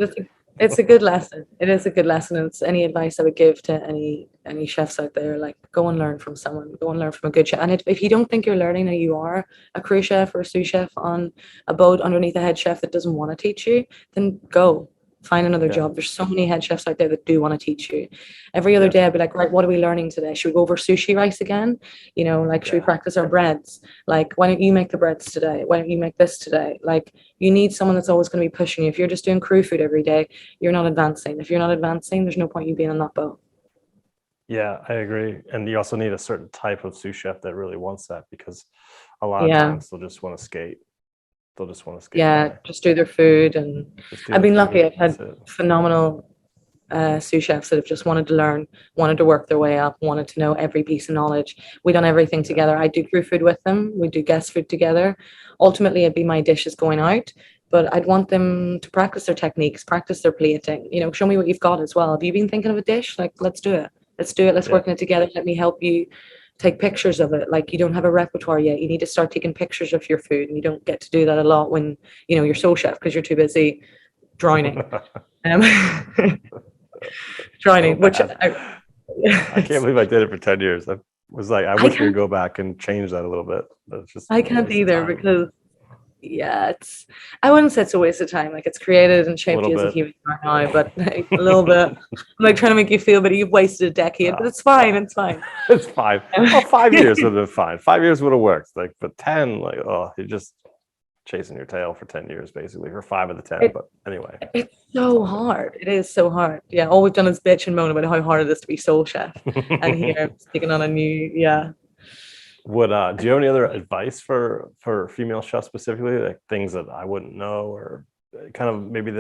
It's a good lesson. It is a good lesson. And it's any advice I would give to any chefs out there, like go and learn from someone, go and learn from a good chef. And if you don't think you're learning and you are a crew chef or a sous chef on a boat underneath a head chef that doesn't want to teach you, then go find another job. There's so many head chefs out there that do want to teach you. Every other day I'd be like, right, what are we learning today? Should we go over sushi rice again? Should we practice our breads? Like, why don't you make the breads today? Why don't you make this today? Like, you need someone that's always going to be pushing you. If you're just doing crew food every day, you're not advancing. If you're not advancing, there's no point you being on that boat. Yeah, I agree. And you also need a certain type of sous chef that really wants that, because a lot of times they'll just want to skate. Just do their food. And I've been lucky. I've had phenomenal sous chefs that have just wanted to learn, wanted to work their way up, wanted to know every piece of knowledge. We done everything together. I do crew food with them. We do guest food together. Ultimately, it'd be my dishes going out, but I'd want them to practice their techniques, practice their plating. Show me what you've got as well. Have you been thinking of a dish? Like, let's do it. Let's work on it together. Let me help you take pictures of it. Like, you don't have a repertoire yet. You need to start taking pictures of your food, and you don't get to do that a lot when you're sous chef because you're too busy drowning. Drowning, which I can't believe I did it for 10 years. I was like, I wish we could go back and change that a little bit. But it's just I can't either because yeah, I wouldn't say it's a waste of time. Like, it's created and A shaped little you as a bit. human right now, but like, a little bit. I'm like trying to make you feel that you've wasted a decade, but Ah, it's fine. It's fine. it's 5. Well, 5 years would have been fine. 5 years would have worked. Like, but 10, like, oh, you're just chasing your tail for 10 years, basically, for 5 of the 10. It- But anyway, It's it's so all hard. It is so hard. Yeah, all we've done is bitch and moan about how hard it is to be sole chef. And here good. I'm taking on a new, yeah. Would do you have any other advice for female chefs specifically, like things that I wouldn't know, or kind of maybe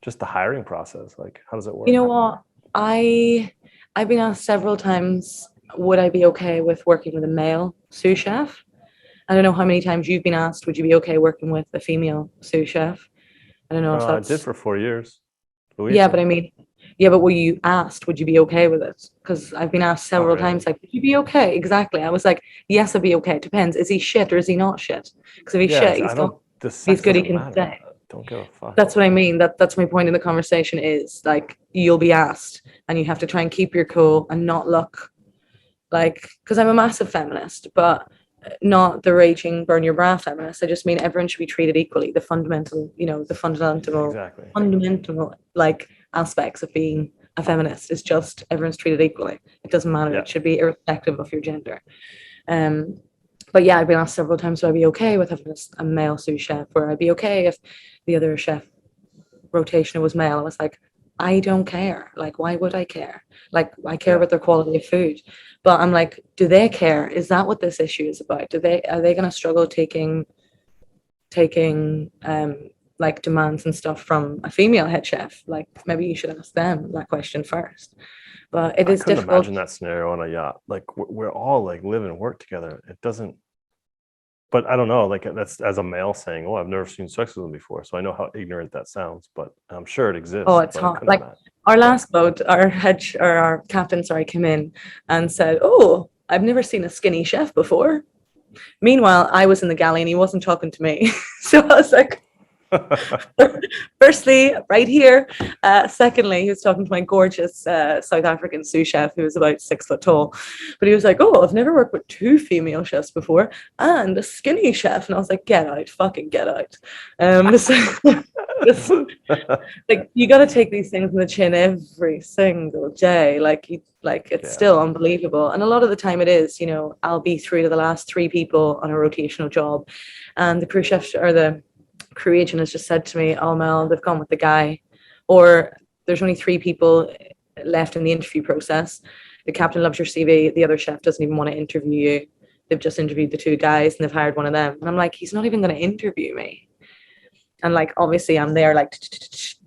just the hiring process? Like, how does it You work? know what? I've been asked several times, would I be okay with working with a male sous chef? I don't know how many times you've been asked, would you be okay working with a female sous chef? I don't know if I did that's, for 4 years. yeah, but Louisa. I mean, yeah, but were you asked, would you be okay with it? Because I've been asked Oh, several times, really? like, would you be okay? Exactly. I was like, yes, I'd be okay. It depends. Is he shit or is he not shit? Because if he's Yeah, shit, I don't. The he's sex good, he doesn't can matter. stay. Don't give a fuck. That's what I mean. That's my point in the conversation is like, you'll be asked and you have to try and keep your cool and not look like, because I'm a massive feminist, but not the raging burn your bra feminist. I just mean everyone should be treated equally. The fundamental, the Exactly. fundamental like aspects of being a feminist is just everyone's treated equally. It doesn't matter. Yeah. It should be irrespective of your gender. Um, but yeah, I've been asked several times, would I be okay with having a male sous chef? Or I'd be okay if the other chef rotation was male. I was like, I don't care. Like, why would I care? Like, I care Yeah. about their quality of food. But I'm like, do they care? Is that what this issue is about? Are they gonna struggle taking like demands and stuff from a female head chef? Like, maybe you should ask them that question first. But it I is couldn't difficult. imagine that scenario on a yacht. Like, we're all like live and work together. It doesn't. But I don't know. Like, that's as a male saying, "Oh, I've never seen sexism before," so I know how ignorant that sounds. But I'm sure it Oh, exists. it's But I hot. couldn't Like, imagine. our Yeah. last boat, our captain, sorry, came in and said, "Oh, I've never seen a skinny chef before." Meanwhile, I was in the galley and he wasn't talking to me. So I was like, firstly, right here. Secondly, he was talking to my gorgeous South African sous chef who was about 6 foot tall. But he was like, "Oh, I've never worked with 2 female chefs before and a skinny chef." And I was like, "Get out, fucking get out." So, just, like, you got to take these things in the chin every single day. Like it's Yeah. still unbelievable. And a lot of the time it is, I'll be through to the last 3 people on a rotational job, and the crew chef or the crew agent has just said to me, "Oh, Mel, they've gone with the guy," or "There's only 3 people left in the interview process. The captain loves your CV. The other chef doesn't even want to interview you. They've just interviewed the 2 guys and they've hired one of them." And I'm like, he's not even going to interview me. And like, obviously I'm there, like,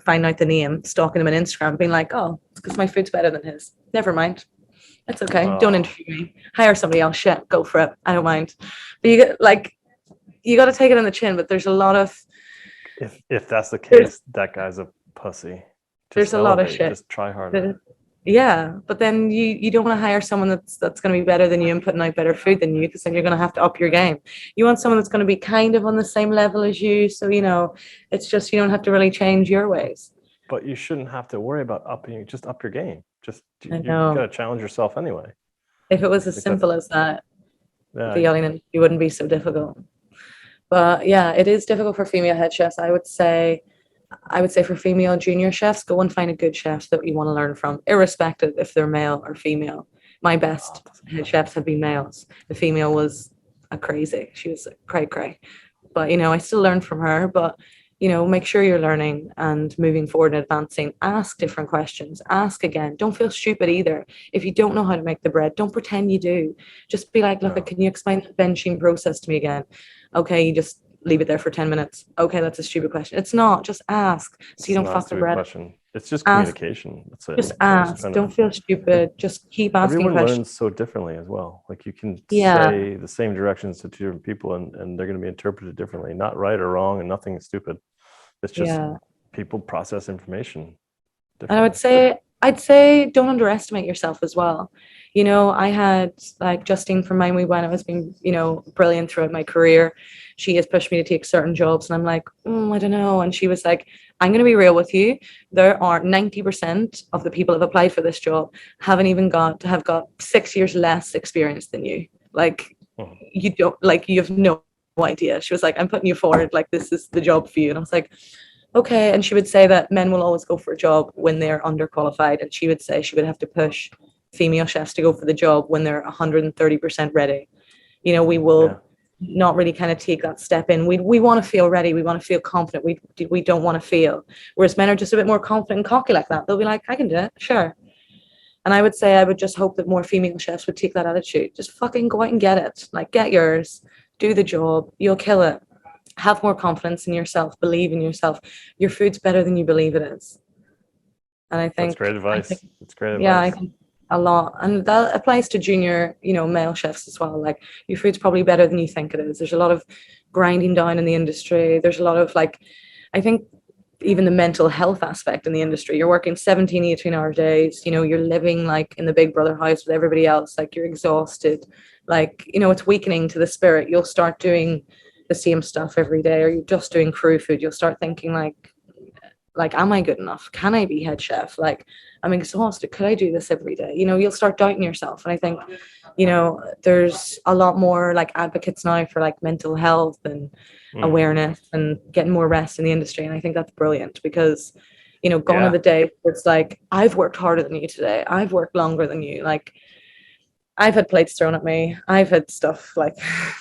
finding out the name, stalking him on Instagram, being like, "Oh, it's because my food's better than his. Never mind. It's okay. Don't Oh, interview me. Hire somebody else. Shit, go for it. I don't mind." But you got to take it on the chin. But there's a lot of if that's the there's case, that guy's a pussy. there's Just a lot of elevate. shit. Just try harder. Yeah, but then you don't want to hire someone that's going to be better than you and putting out better food than you, because then you're going to have to up your game. You want someone that's going to be kind of on the same level as you, so it's just you don't have to really change your ways. But you shouldn't have to worry about upping. Just up your game. Just I you know. gotta challenge yourself anyway. If it was as Like, simple as that, yeah, the yachting industry wouldn't be so difficult. But yeah, it is difficult for female head chefs. I would say for female junior chefs, go and find a good chef that you want to learn from, irrespective if they're male or female. My best head chefs have been males. The female was a crazy. She was cray cray. But I still learn from her. But make sure you're learning and moving forward and advancing. Ask different questions. Ask again. Don't feel stupid either. If you don't know how to make the bread, don't pretend you do. Just be like, "Look, No. can you explain the benching process to me again?" Okay, you just leave it there for 10 minutes. Okay, that's a stupid question. It's not. Just ask so you don't Not a fuck the stupid bread. question. It's just Ask. communication. That's it. Just ask. kind Don't of feel stupid. Just keep asking everyone questions. learns so differently as well. Like, you can Yeah. say the same directions to 2 different people and they're going to be interpreted differently. Not right or wrong, and nothing is stupid. It's just Yeah. people process information And I'd say don't underestimate yourself as well. I had like Justine from Mind We Went. I was being, brilliant throughout my career. She has pushed me to take certain jobs, and I'm like, I don't know. And she was like, "I'm going to be real with you. There are 90% of the people that have applied for this job have got 6 years less experience than you. Like, Mhm. you don't, like, you have no idea. She was like, I'm putting you forward, like this is the job for you. And I was like, okay. And she would say that men will always go for a job when they're underqualified, and she would say she would have to push female chefs to go for the job when they're 130% ready. We will not really kind of take that step in. We want to feel ready. We want to feel confident. We don't want to feel. Whereas men are just a bit more confident and cocky like that. They'll be like, I can do it, sure. And I would say I would just hope that more female chefs would take that attitude. Just fucking go out and get it. Like, get yours, do the job, you'll kill it. Have more confidence in yourself, believe in yourself. Your food's better than you believe it is. And I think that's great advice. It's great advice. Yeah, I think a lot. And that applies to junior, male chefs as well. Like, your food's probably better than you think it is. There's a lot of grinding down in the industry. There's a lot of I think even the mental health aspect in the industry. You're working 17, 18-hour days. You're living like in the Big Brother house with everybody else. Like, you're exhausted. Like, it's weakening to the spirit. You'll start doing the same stuff every day, or you're just doing crew food. You'll start thinking like, am I good enough? Can I be head chef? Like, I'm exhausted. Could I do this every day? You'll start doubting yourself. And I think, there's a lot more like advocates now for like mental health and awareness and getting more rest in the industry. And I think that's brilliant because, gone are the days where it's like, I've worked harder than you today. I've worked longer than you. Like, I've had plates thrown at me. I've had stuff like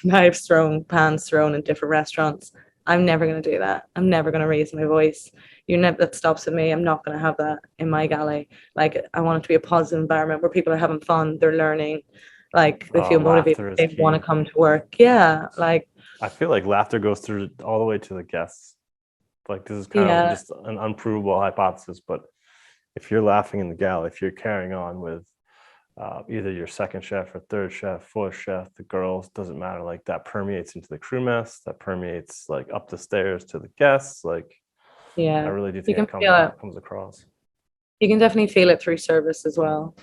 knives thrown, pans thrown in different restaurants. I'm never going to do that. I'm never going to raise my voice. That stops at me. I'm not going to have that in my galley. Like, I want it to be a positive environment where people are having fun, they're learning, like they feel motivated, they want to come to work. Yeah, like I feel like laughter goes through all the way to the guests. Like, this is kind of just an unprovable hypothesis, but if you're laughing in the galley, if you're carrying on with either your second chef or third chef, fourth chef, the girls, doesn't matter, like that permeates into the crew mess, that permeates like up the stairs to the guests. Like, I really do think it comes across. You can definitely feel it through service as well.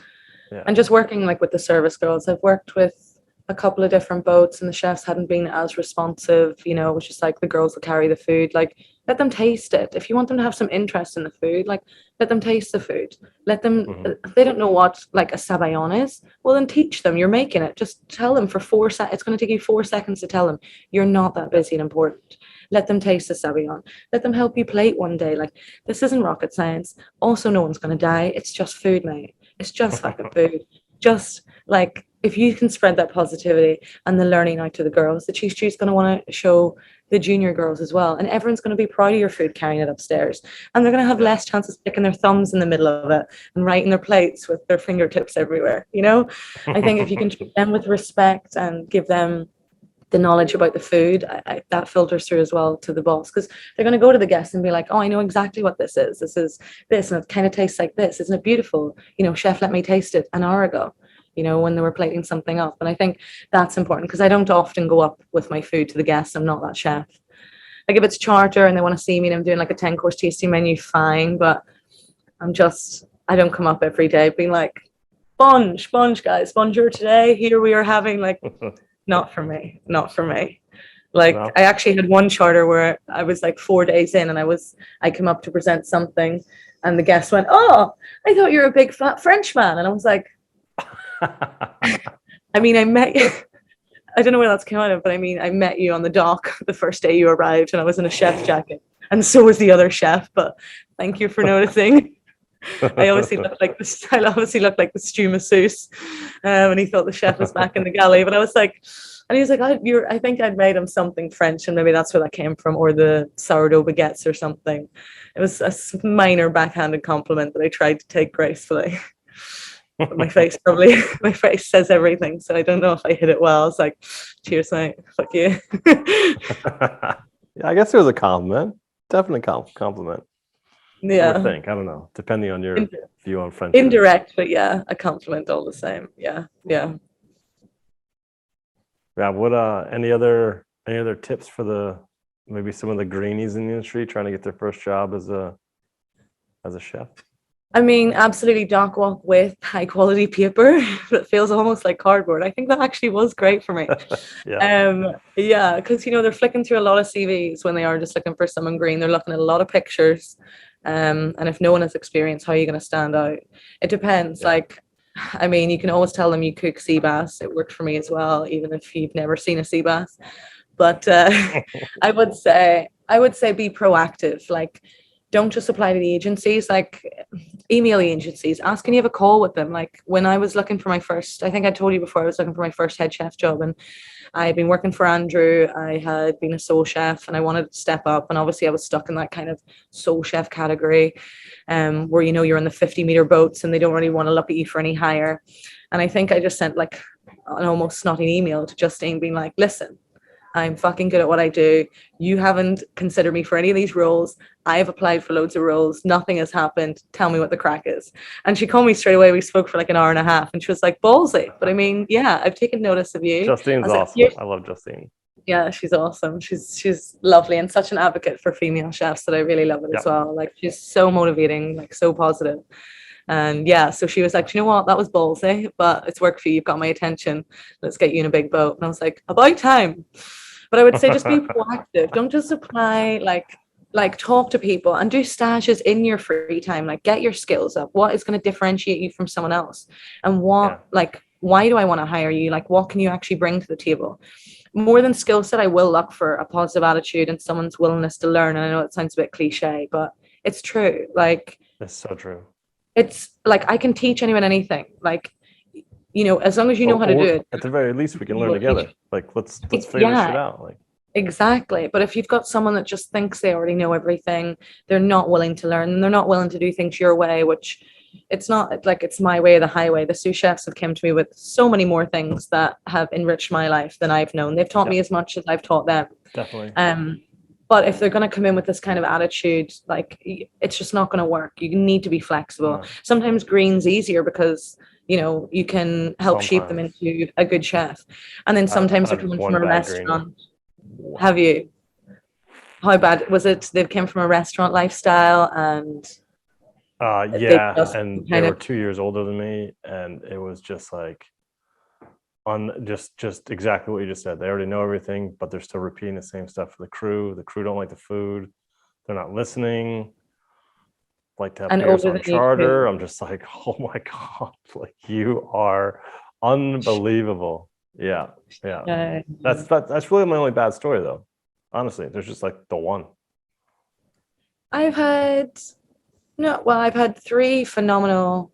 Yeah. And just working like with the service girls, I've worked with a couple of different boats and the chefs hadn't been as responsive. It was just like the girls will carry the food. Like, let them taste it. If you want them to have some interest in the food, like, let them taste the food. Let them, if they don't know what like a sabayon is, well then teach them. You're making it. Just tell them for 4 seconds. It's going to take you 4 seconds to tell them. You're not that busy and important. Let them taste the sabayon. Let them help you plate one day. Like, this isn't rocket science. Also, no one's going to die. It's just food, mate. It's just fucking food. Just like, if you can spread that positivity and the learning out to the girls, the Cheese Chew's going to want to show the junior girls as well. And everyone's going to be proud of your food carrying it upstairs. And they're going to have less chances of sticking their thumbs in the middle of it and writing their plates with their fingertips everywhere. I think if you can treat them with respect and give them the knowledge about the food, that filters through as well to the boss, because they're going to go to the guests and be like, oh, I know exactly what this is. This is this, and it kind of tastes like this. Isn't it beautiful? Chef, let me taste it an hour ago, when they were plating something up. And I think that's important because I don't often go up with my food to the guests. I'm not that chef. Like, if it's charter and they want to see me and I'm doing like a 10-course tasting menu, fine. But I don't come up every day being like, sponge guys, sponger today. Here we are having like, not for me. Like, no. I actually had one charter where I was like 4 days in and I come up to present something and the guest went, oh, I thought you were a big fat French man. And I was like, I mean, I met you. I don't know where that's come out of, but I mean, I met you on the dock the first day you arrived and I was in a chef's jacket and so was the other chef, but thank you for noticing. I obviously looked like the stew masseuse, and he thought the chef was back in the galley. But I was like, and he was like, I think I'd made him something French, and maybe that's where that came from, or the sourdough baguettes or something. It was a minor backhanded compliment that I tried to take gracefully. But my face says everything, so I don't know if I hit it well. It's like, cheers, mate. Fuck you. Yeah, I guess it was a compliment. Definitely compliment. Yeah. I think, I don't know, depending on your view on French. Indirect, but yeah, a compliment all the same. Yeah. What any other tips for maybe some of the greenies in the industry trying to get their first job as a chef? I mean, absolutely dock walk with high quality paper that feels almost like cardboard. I think that actually was great for me. Yeah, because they're flicking through a lot of CVs when they are just looking for someone green. They're looking at a lot of pictures. And if no one has experience, how are you going to stand out? It depends. Yeah. Like, I mean, you can always tell them you cook sea bass. It worked for me as well, even if you've never seen a sea bass. But I would say be proactive. Like, don't just apply to the agencies. Like, email the agencies. Ask, can you have a call with them? Like, when I was looking for my first, I think I told you before, I was looking for my first head chef job, and I had been working for Andrew. I had been a sous chef, and I wanted to step up. And obviously, I was stuck in that kind of sous chef category, where you're in the 50-meter boats, and they don't really want to look at you for any higher. And I think I just sent like an almost snotty email to Justine, being like, "Listen, I'm fucking good at what I do. You haven't considered me for any of these roles. I have applied for loads of roles. Nothing has happened. Tell me what the crack is." And she called me straight away. We spoke for like an hour and a half, and she was like, "Ballsy." But I mean, yeah, I've taken notice of you. Justine's like, awesome. I love Justine. Yeah, she's awesome. She's lovely, and such an advocate for female chefs that I really love it as well. Like, she's so motivating, like so positive. And yeah, so she was like, you know what, that was ballsy, but it's worked for you. You've got my attention. Let's get you in a big boat. And I was like, about time. But I would say just be proactive. Don't just apply, like talk to people and do stages in your free time. Like, get your skills up. What is going to differentiate you from someone else? And why do I want to hire you? Like, what can you actually bring to the table? More than skill set, I will look for a positive attitude and someone's willingness to learn. And I know it sounds a bit cliche, but it's true. Like, it's so true. It's like, I can teach anyone anything. Like, as long as you know how to do it. At the very least, we can learn together. Like, let's figure this shit out. Like, exactly. But if you've got someone that just thinks they already know everything, they're not willing to learn, and they're not willing to do things your way, which it's not like it's my way or the highway. The sous chefs have come to me with so many more things that have enriched my life than I've known. They've taught me as much as I've taught them. Definitely. But if they're going to come in with this kind of attitude, like, it's just not going to work. You need to be flexible. No. Sometimes green's easier because, you can help shape them into a good chef. And then sometimes they're coming from a restaurant. Green. Have you? How bad was it? They've come from a restaurant lifestyle and... and they were 2 years older than me. And it was just like... just exactly what you just said. They already know everything, but they're still repeating the same stuff for the crew. The crew don't like the food. They're not listening. Like to have beers on charter. I'm just like, oh my God, like, you are unbelievable. Yeah. That's really my only bad story though. Honestly, there's just like the one. I've had 3 phenomenal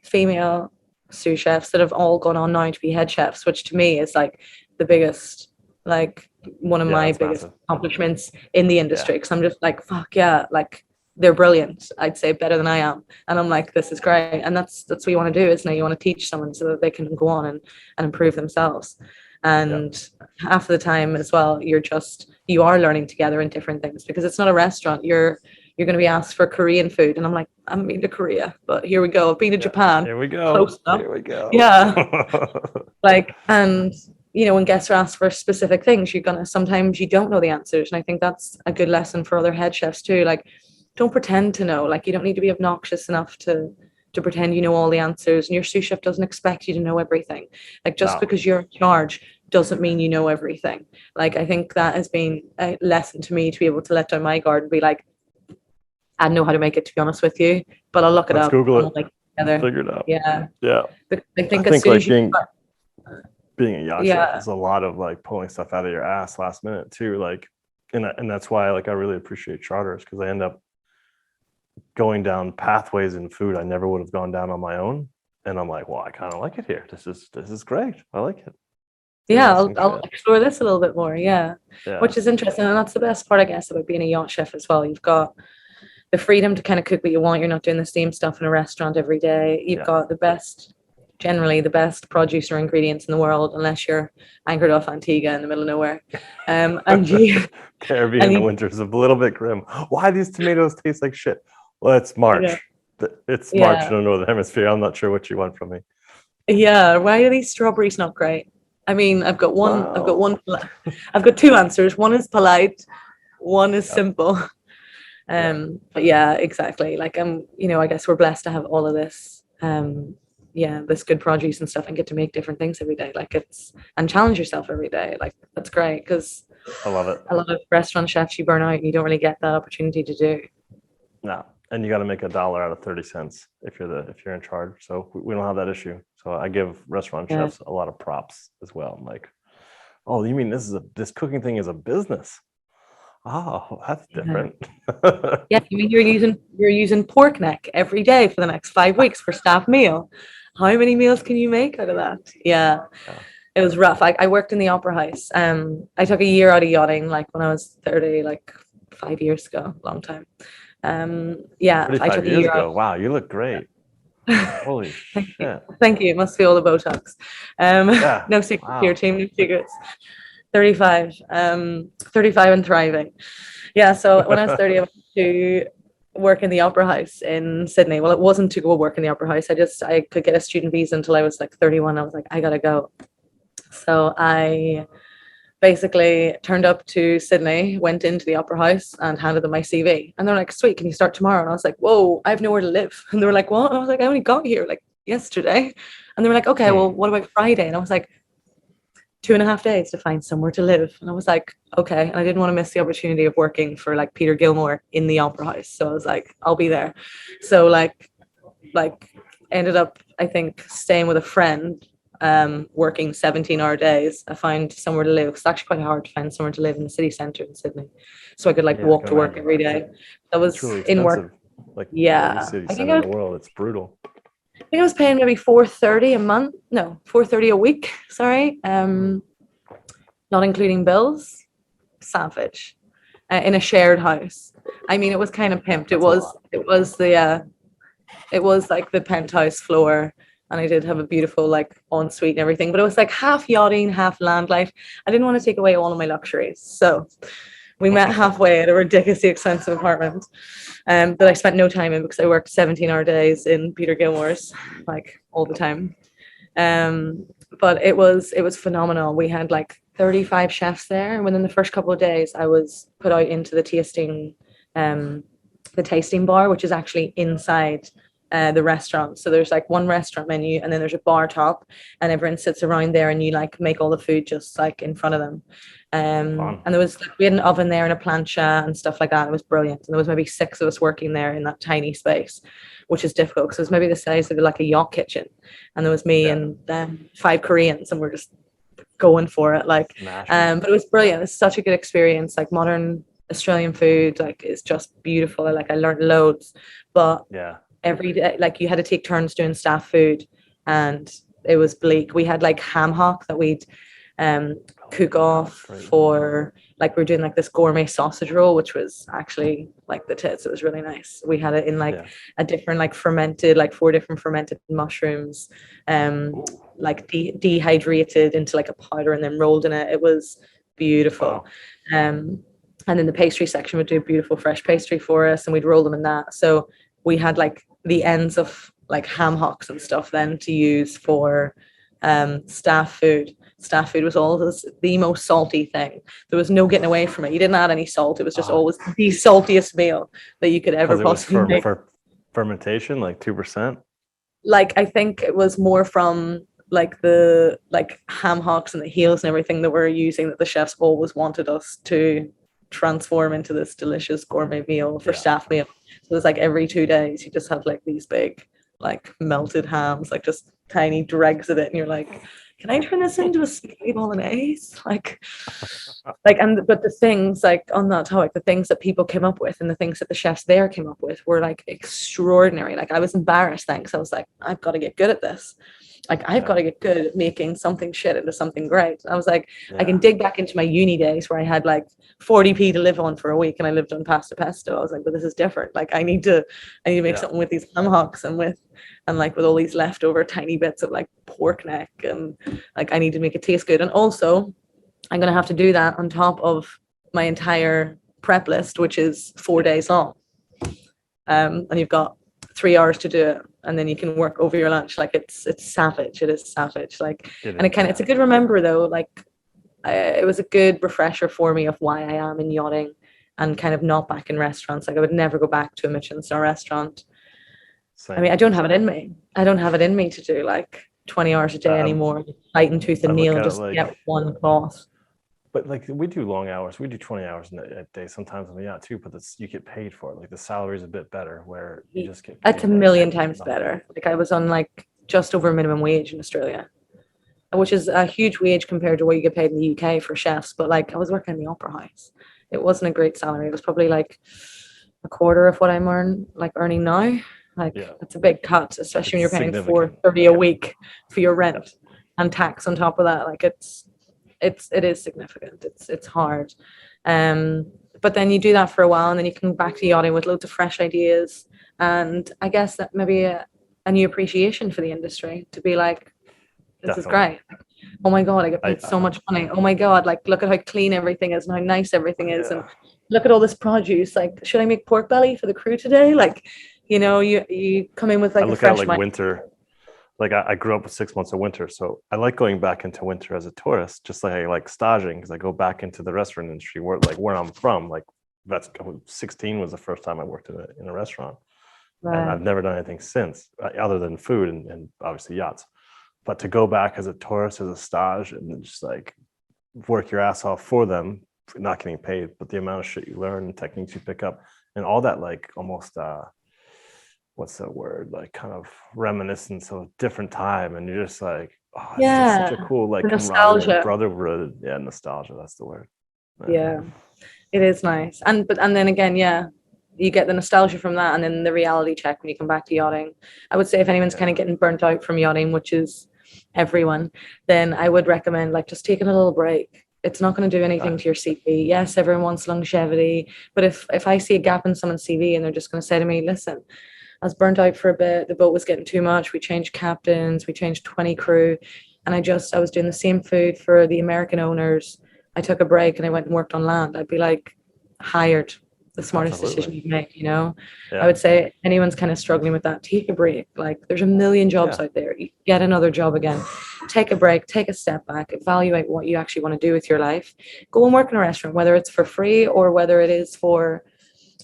female sous chefs that have all gone on now to be head chefs, which to me is like the biggest, like one of my biggest accomplishments in the industry, because I'm just like, fuck yeah, like, they're brilliant. I'd say better than I am, and I'm like, this is great. And that's what you want to do, isn't it? You want to teach someone so that they can go on and improve themselves. And half of the time as well, you are learning together in different things, because it's not a restaurant. You're going to be asked for Korean food, and I'm like, I haven't been to Korea, but here we go. I've been to Japan. Here we go. Close enough. Here we go. Yeah. Like, and when guests are asked for specific things, sometimes you don't know the answers. And I think that's a good lesson for other head chefs too. Like, don't pretend to know. Like, you don't need to be obnoxious enough to pretend you know all the answers. And your sous chef doesn't expect you to know everything. Like, just because you're in charge doesn't mean you know everything. Like, I think that has been a lesson to me, to be able to let down my guard and be like, I don't know how to make it, to be honest with you, but I'll look it up. Google it. Like, together. Figure it out. Yeah. But I think as soon as being a yacht chef is a lot of like pulling stuff out of your ass last minute too. Like, and that's why like I really appreciate charters, because I end up going down pathways in food I never would have gone down on my own. And I'm like, well, I kind of like it here. This is great. I like it. Yeah, I'll explore this a little bit more. Yeah, which is interesting. And that's the best part, I guess, about being a yacht chef as well. You've got the freedom to kind of cook what you want. You're not doing the same stuff in a restaurant every day. You've got generally the best produce or ingredients in the world, unless you're anchored off Antigua in the middle of nowhere. And you Caribbean in the winter is a little bit grim. Why these tomatoes taste like shit? Well, it's March. Yeah. It's March in the Northern Hemisphere. I'm not sure what you want from me. Yeah. Why are these strawberries not great? I mean, I've got two answers. One is polite, one is simple. But yeah, exactly. Like, I guess we're blessed to have all of this, this good produce and stuff, and get to make different things every day. Like, and challenge yourself every day. Like, that's great, because I love it. A lot of restaurant chefs, you burn out and you don't really get that opportunity to do. No. And you got to make $1 out of 30 cents if you're in charge. So we don't have that issue. So I give restaurant chefs a lot of props as well. I'm like, Oh, you mean this cooking thing is a business? Oh, that's Yeah. different. Yeah, you mean you're using pork neck every day for the next 5 weeks for staff meal. How many meals can you make out of that? Yeah, Yeah. it was rough. I worked in the opera house. I took a year out of yachting, like when I was 30, like 5 years ago, long time. Yeah, I 35 took a years year ago. out. Wow, you look great. Holy Thank you. shit. Thank you. It must be all the Botox. Yeah. No secrets here, Wow. team. No secrets. 35. 35 and thriving. Yeah. So when I was 30, I went to work in the opera house in Sydney. Well, it wasn't to go work in the opera house. I could get a student visa until I was like 31. I was like, I gotta go. So I basically turned up to Sydney, went into the opera house and handed them my CV. And they're like, sweet, can you start tomorrow? And I was like, whoa, I have nowhere to live. And they were like, what? And I was like, I only got here like yesterday. And they were like, okay, well, what about Friday? And I was like, 2.5 days to find somewhere to live. And I was like, okay. And I didn't want to miss the opportunity of working for like Peter Gilmore in the opera house. So I was like, I'll be there. So like ended up, I think, staying with a friend, working 17-hour days. I found somewhere to live. It's actually quite hard to find somewhere to live in the city centre in Sydney. So I could like Yeah, I walk can to work imagine. every day. That was It's really in work. expensive. Like Yeah. every city I think center in the world, it's brutal. I think I was paying maybe 430 a month. No, 430 a week. Sorry. Not including bills. Savage. In a shared house. I mean, it was kind of pimped. It That's a was lot. it was like the penthouse floor, and I did have a beautiful like ensuite and everything, but it was like half yachting, half land life. I didn't want to take away all of my luxuries, so we met halfway at a ridiculously expensive apartment, that I spent no time in because I worked 17-hour days in Peter Gilmore's, like all the time. Um, but it was phenomenal. We had like 35 chefs there, and within the first couple of days, I was put out into um, the tasting bar, which is actually inside the restaurant. So there's like one restaurant menu, and then there's a bar top, and everyone sits around there, and you like make all the food just like in front of them. Fun. And there was like, we had an oven there and a plancha and stuff like that. It was brilliant. And there was maybe 6 of us working there in that tiny space, which is difficult because it was maybe the size of like a yacht kitchen. And there was me and 5 Koreans, and we're just going for it. Like, Smashing. but it was brilliant. It's such a good experience. Like modern Australian food, like is just beautiful. I learned loads, but Yeah. every day, like you had to take turns doing staff food, and it was bleak. We had like ham hock that we'd cook off Great. for, like we were doing like this gourmet sausage roll, which was actually like the tits. It was really nice. We had it in like Yeah. a different like fermented, like 4 different fermented mushrooms, like dehydrated into like a powder and then rolled in it. It was beautiful. Wow. And then the pastry section would do beautiful fresh pastry for us, and we'd roll them in that. So we had like the ends of like ham hocks and stuff then to use for staff food. Staff food was always the most salty thing. There was no getting away from it. You didn't add any salt. It was just always the saltiest meal that you could ever Because it was possibly make. for fermentation, like 2%. Like I think it was more from like the like ham hocks and the heels and everything that we're using, that the chefs always wanted us to transform into this delicious gourmet meal for staff meal. So it was like every 2 days you just have like these big like melted hams, like just tiny dregs of it, and you're like, can I turn this into a spaghetti bolognese? And but the things like on that topic, the things that people came up with and the things that the chefs there came up with were like extraordinary. Like I was embarrassed then, because I was like, I've got to get good at this. Like I've got to get good at making something shit into something great. I was like, I can dig back into my uni days where I had like 40p to live on for a week and I lived on pasta pesto. I was like, but this is different. Like I need to make something with these ham hocks and with all these leftover tiny bits of like pork neck, and like I need to make it taste good. And also I'm gonna have to do that on top of my entire prep list, which is 4 days long. And you've got 3 hours to do it, and then you can work over your lunch. Like it's savage. It is savage. Like, and it's a good remember though. Like, it was a good refresher for me of why I am in yachting and kind of not back in restaurants. Like I would never go back to a Michelin star restaurant. Same. I mean, I don't have it in me. I don't have it in me to do like 20 hours a day anymore, fighting tooth and nail, and just get one cloth. But like we do long hours. We do 20 hours a day sometimes on the yacht too, but you get paid for it. Like the salary is a bit better where you just get paid. It's a million times better. Like I was on like just over minimum wage in Australia. which is a huge wage compared to what you get paid in the UK for chefs. But like I was working in the opera house. It wasn't a great salary. It was probably like a quarter of what I'm earning now. Like Yeah. it's a big cut, especially when you're It's paying significant. $4.30 a week for your rent and tax on top of that. Like it is significant. It's hard. But then you do that for a while and then you come back to yachting with loads of fresh ideas. And I guess that maybe a new appreciation for the industry to be like, this is Definitely. great. Like, oh my God, I get paid I so much money. Oh my God, like look at how clean everything is and how nice everything is. And look at all this produce. Like, should I make pork belly for the crew today? Like, you come in with like I a look at fresh like mind. winter. Like I grew up with 6 months of winter, so I like going back into winter as a tourist, just like I like staging because I go back into the restaurant industry where I'm from. Like that's 16 was the first time I worked in a restaurant, and I've never done anything since other than food and obviously yachts. But to go back as a tourist, as a stage, and then just like work your ass off for them, not getting paid, but the amount of shit you learn and techniques you pick up and all that, like almost what's that word, like kind of reminiscence of a different time, and you're just like, oh, it's just such a cool like the camaraderie and nostalgia. brotherhood. Yeah, nostalgia, that's the word. Yeah, it is nice. And then again, yeah, you get the nostalgia from that, and then the reality check when you come back to yachting. I would say if anyone's kind of getting burnt out from yachting, which is everyone, then I would recommend like just taking a little break. It's not going to do anything to your CV. Yes, everyone wants longevity, but if I see a gap in someone's CV and they're just going to say to me, listen, I was burnt out for a bit. The boat was getting too much. We changed captains. We changed 20 crew. And I was doing the same food for the American owners. I took a break and I went and worked on land. I'd be like, hired. The smartest decision Absolutely. you make, I Yeah. would say anyone's kind of struggling with that, take a break. Like there's a million jobs out there. You get another job again. Take a break, take a step back, evaluate what you actually want to do with your life. Go and work in a restaurant, whether it's for free or whether it is for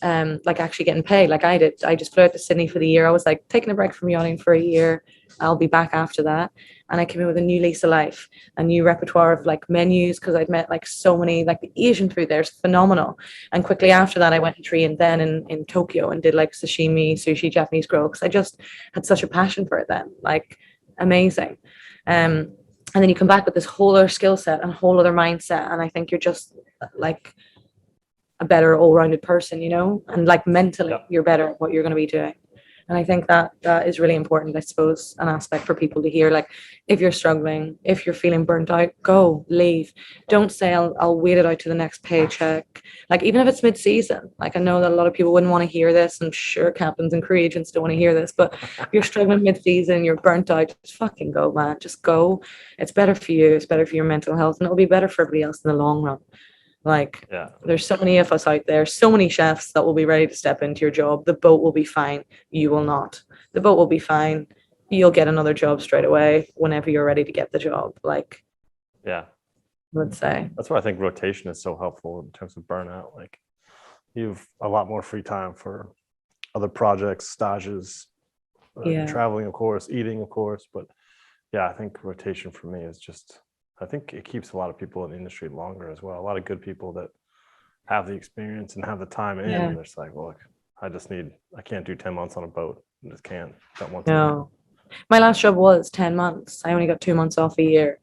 like actually getting paid like I did. I just flew out to Sydney for the year. I was like taking a break from yachting for a year. I'll be back after that. And I came in with a new lease of life, a new repertoire of like menus, because I'd met like so many, like the Asian food there is phenomenal. And quickly after that, I went to train then in Tokyo and did like sashimi, sushi, Japanese grill, because I just had such a passion for it then, like amazing. And then you come back with this whole other skill set and whole other mindset. And I think you're just like a better all-rounded person, and like mentally you're better at what you're going to be doing. And I think that is really important, I suppose, an aspect for people to hear. Like if you're struggling, if you're feeling burnt out, go, leave. Don't say I'll wait it out to the next paycheck. Like even if it's mid-season, like I know that a lot of people wouldn't want to hear this. I'm sure captains and crew agents don't want to hear this, but if you're struggling mid-season, you're burnt out, just fucking go, man. Just go. It's better for you. It's better for your mental health, and it'll be better for everybody else in the long run. Like there's so many of us out there, so many chefs that will be ready to step into your job. The boat will be fine. You will not. The boat will be fine. You'll get another job straight away whenever you're ready to get the job. Like, yeah, let's say. That's why I think rotation is so helpful in terms of burnout. Like you've a lot more free time for other projects, stages, traveling, of course, eating, of course. But yeah, I think rotation for me is just, I think it keeps a lot of people in the industry longer as well. A lot of good people that have the experience and have the time in. And they're just like, well, look, I can't do 10 months on a boat. I just can't. Don't want to. No. My last job was 10 months. I only got 2 months off a year.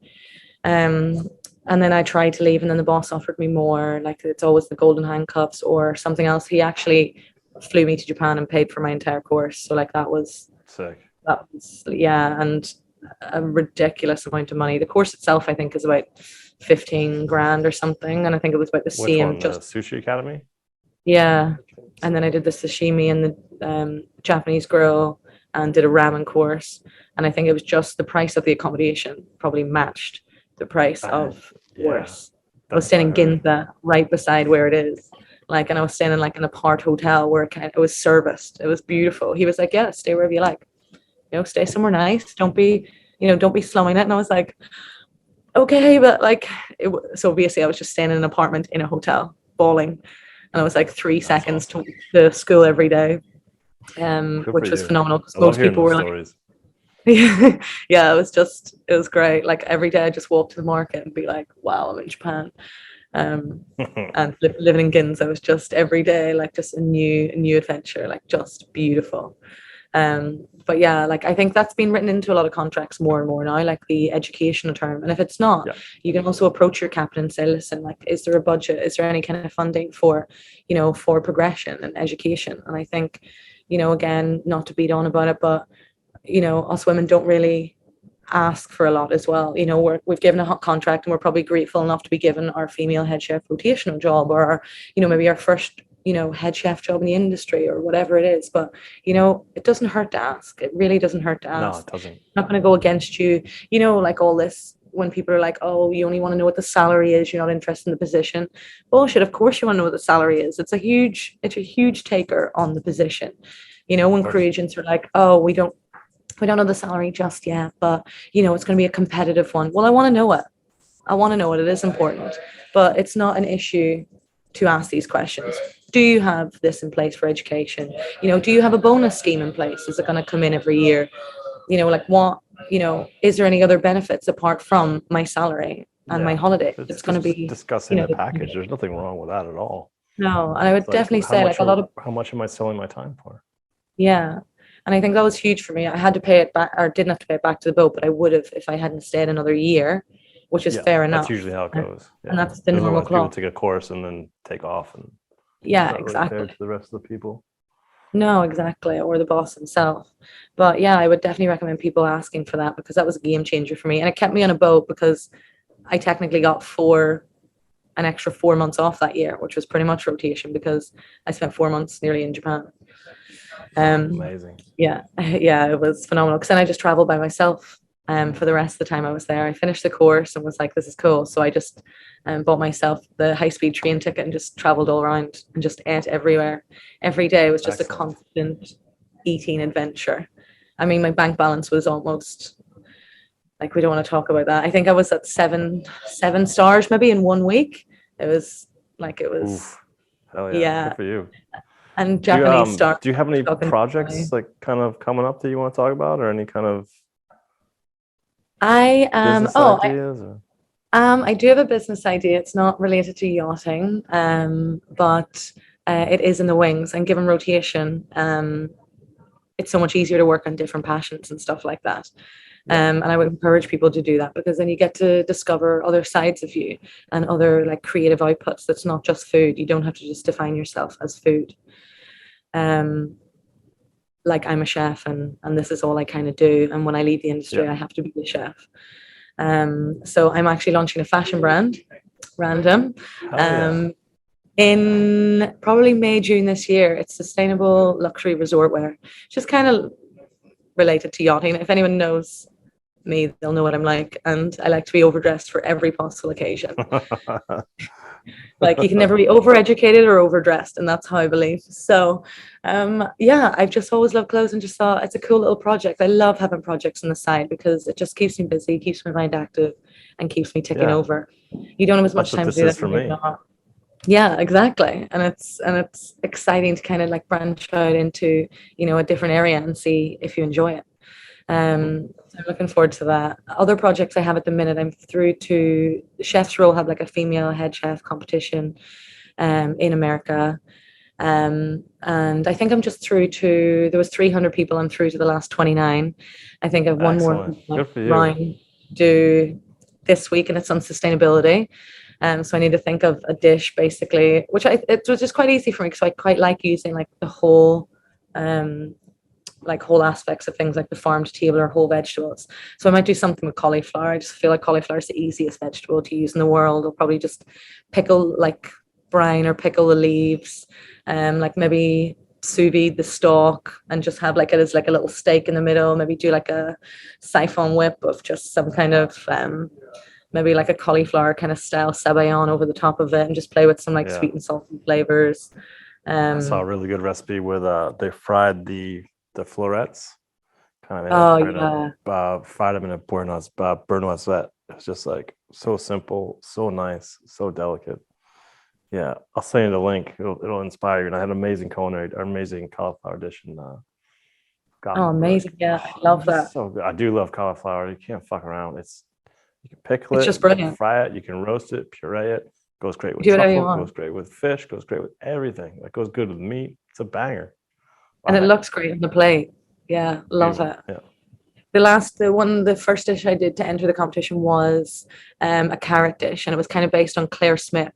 And then I tried to leave, and then the boss offered me more. Like it's always the golden handcuffs or something else. He actually flew me to Japan and paid for my entire course. So like that was sick. And a ridiculous amount of money. The course itself, I think, is about 15 grand or something, and I think it was about the same. Just the Sushi Academy. Yeah, and then I did the sashimi and the Japanese grill, and did a ramen course, and I think it was just the price of the accommodation probably matched the price of the course. I was staying in Ginza, right beside where it is. Like, and I was staying in like an apart hotel where it was serviced. It was beautiful. He was like, "Yeah, stay wherever you like. Stay somewhere nice. Don't be slumming it." And I was like, okay, but like, so basically I was just staying in an apartment in a hotel, bawling. And it was like 3 seconds to school every day, which was phenomenal because most people were like, yeah, it was great. Like every day I just walk to the market and be like, wow, I'm in Japan. And living in Ginza was just every day, like just a new adventure, like just beautiful. But yeah, like I think that's been written into a lot of contracts more and more now, like the educational term. And if it's not, Yeah. you can also approach your captain and say, listen, like, is there a budget? Is there any kind of funding for, for progression and education? And I think, again, not to beat on about it, but, us women don't really ask for a lot as well. We've given a hot contract and we're probably grateful enough to be given our female head chef rotational job, or our, maybe our first head chef job in the industry or whatever it is. But it doesn't hurt to ask. It really doesn't hurt to ask. No, it doesn't. I'm not going to go against you, like all this when people are like, oh, you only want to know what the salary is, you're not interested in the position. Bullshit. Of course you want to know what the salary is. It's a huge taker on the position. When crew agents are like, oh, we don't know the salary just yet, but it's going to be a competitive one. Well, I want to know it. It is important, but it's not an issue to ask these questions. Do you have this in place for education? Do you have a bonus scheme in place? Is it going to come in every year? Like what, is there any other benefits apart from my salary and my holiday? It's going to be discussing the package. There's nothing wrong with that at all. No, and I would definitely say like a lot of, how much am I selling my time for? Yeah. And I think that was huge for me. I had to pay it back, or didn't have to pay it back to the boat, but I would have if I hadn't stayed another year, which is fair enough. That's usually how it goes. Yeah. And that's the normal people clause. take a course and then take off, and exactly. Really fair to the rest of the people. No, exactly, or the boss himself. But yeah, I would definitely recommend people asking for that, because that was a game changer for me, and it kept me on a boat because I technically got an extra 4 months off that year, which was pretty much rotation because I spent 4 months nearly in Japan. Amazing. Yeah, it was phenomenal, because then I just traveled by myself for the rest of the time I was there. I finished the course and was like, this is cool. So I just bought myself the high-speed train ticket and just traveled all around and just ate everywhere. Every day it was just Excellent. a constant eating adventure. I mean, my bank balance was almost, like, we don't want to talk about that. I think I was at seven stars maybe in 1 week. It was. Oof. Hell yeah. Good for you. And Japanese stars. Do you have any projects like kind of coming up that you want to talk about, or any kind of business ideas? I do have a business idea. It's not related to yachting, but it is in the wings. And given rotation, it's so much easier to work on different passions and stuff like that. And I would encourage people to do that, because then you get to discover other sides of you and other like creative outputs. That's not just food. You don't have to just define yourself as food. Like, I'm a chef and this is all I kind of do. And when I leave the industry, I have to be a chef. So I'm actually launching a fashion brand, random, in probably May, June this year. It's sustainable luxury resort wear, just kind of related to yachting. If anyone knows me, they'll know what I'm like, and I like to be overdressed for every possible occasion. Like, you can never be overeducated or overdressed, and that's how I believe. So I've just always loved clothes and just thought it's a cool little project. I love having projects on the side because it just keeps me busy, keeps my mind active, and keeps me ticking over. You don't have as much time to do that for me. Yeah, exactly. And it's exciting to kind of like branch out into, a different area and see if you enjoy it. So I'm looking forward to that. Other projects I have at the minute, I'm through to Chef's Roll, have like a female head chef competition in America. And I think I'm just through to, there was 300 people, I'm through to the last 29. I think I've one more round do this week, and it's on sustainability. So I need to think of a dish basically, which it was just quite easy for me because I quite like using like the whole whole aspects of things, like the farm to table or whole vegetables. So I might do something with cauliflower. I just feel like cauliflower is the easiest vegetable to use in the world. I'll probably just brine or pickle the leaves, like maybe sous vide the stalk and just have like it as like a little steak in the middle. Maybe do like a siphon whip of just some kind of maybe like a cauliflower kind of style sabayon over the top of it, and just play with some sweet and salty flavors. I saw a really good recipe where they fried the florets, fried them in a burnout. It's just like so simple, so nice, so delicate. Yeah, I'll send you the link. It'll inspire you. And I had an amazing cauliflower dish. And amazing! Yeah, I love that. So good. I do love cauliflower. You can't fuck around. You can pickle it, it's just brilliant. Fry it, you can roast it, puree it. Goes great with truffle, goes great with fish, goes great with everything. That goes good with meat. It's a banger. And it looks great on the plate. Yeah, love it. Yeah. The first dish I did to enter the competition was a carrot dish, and it was kind of based on Claire Smith.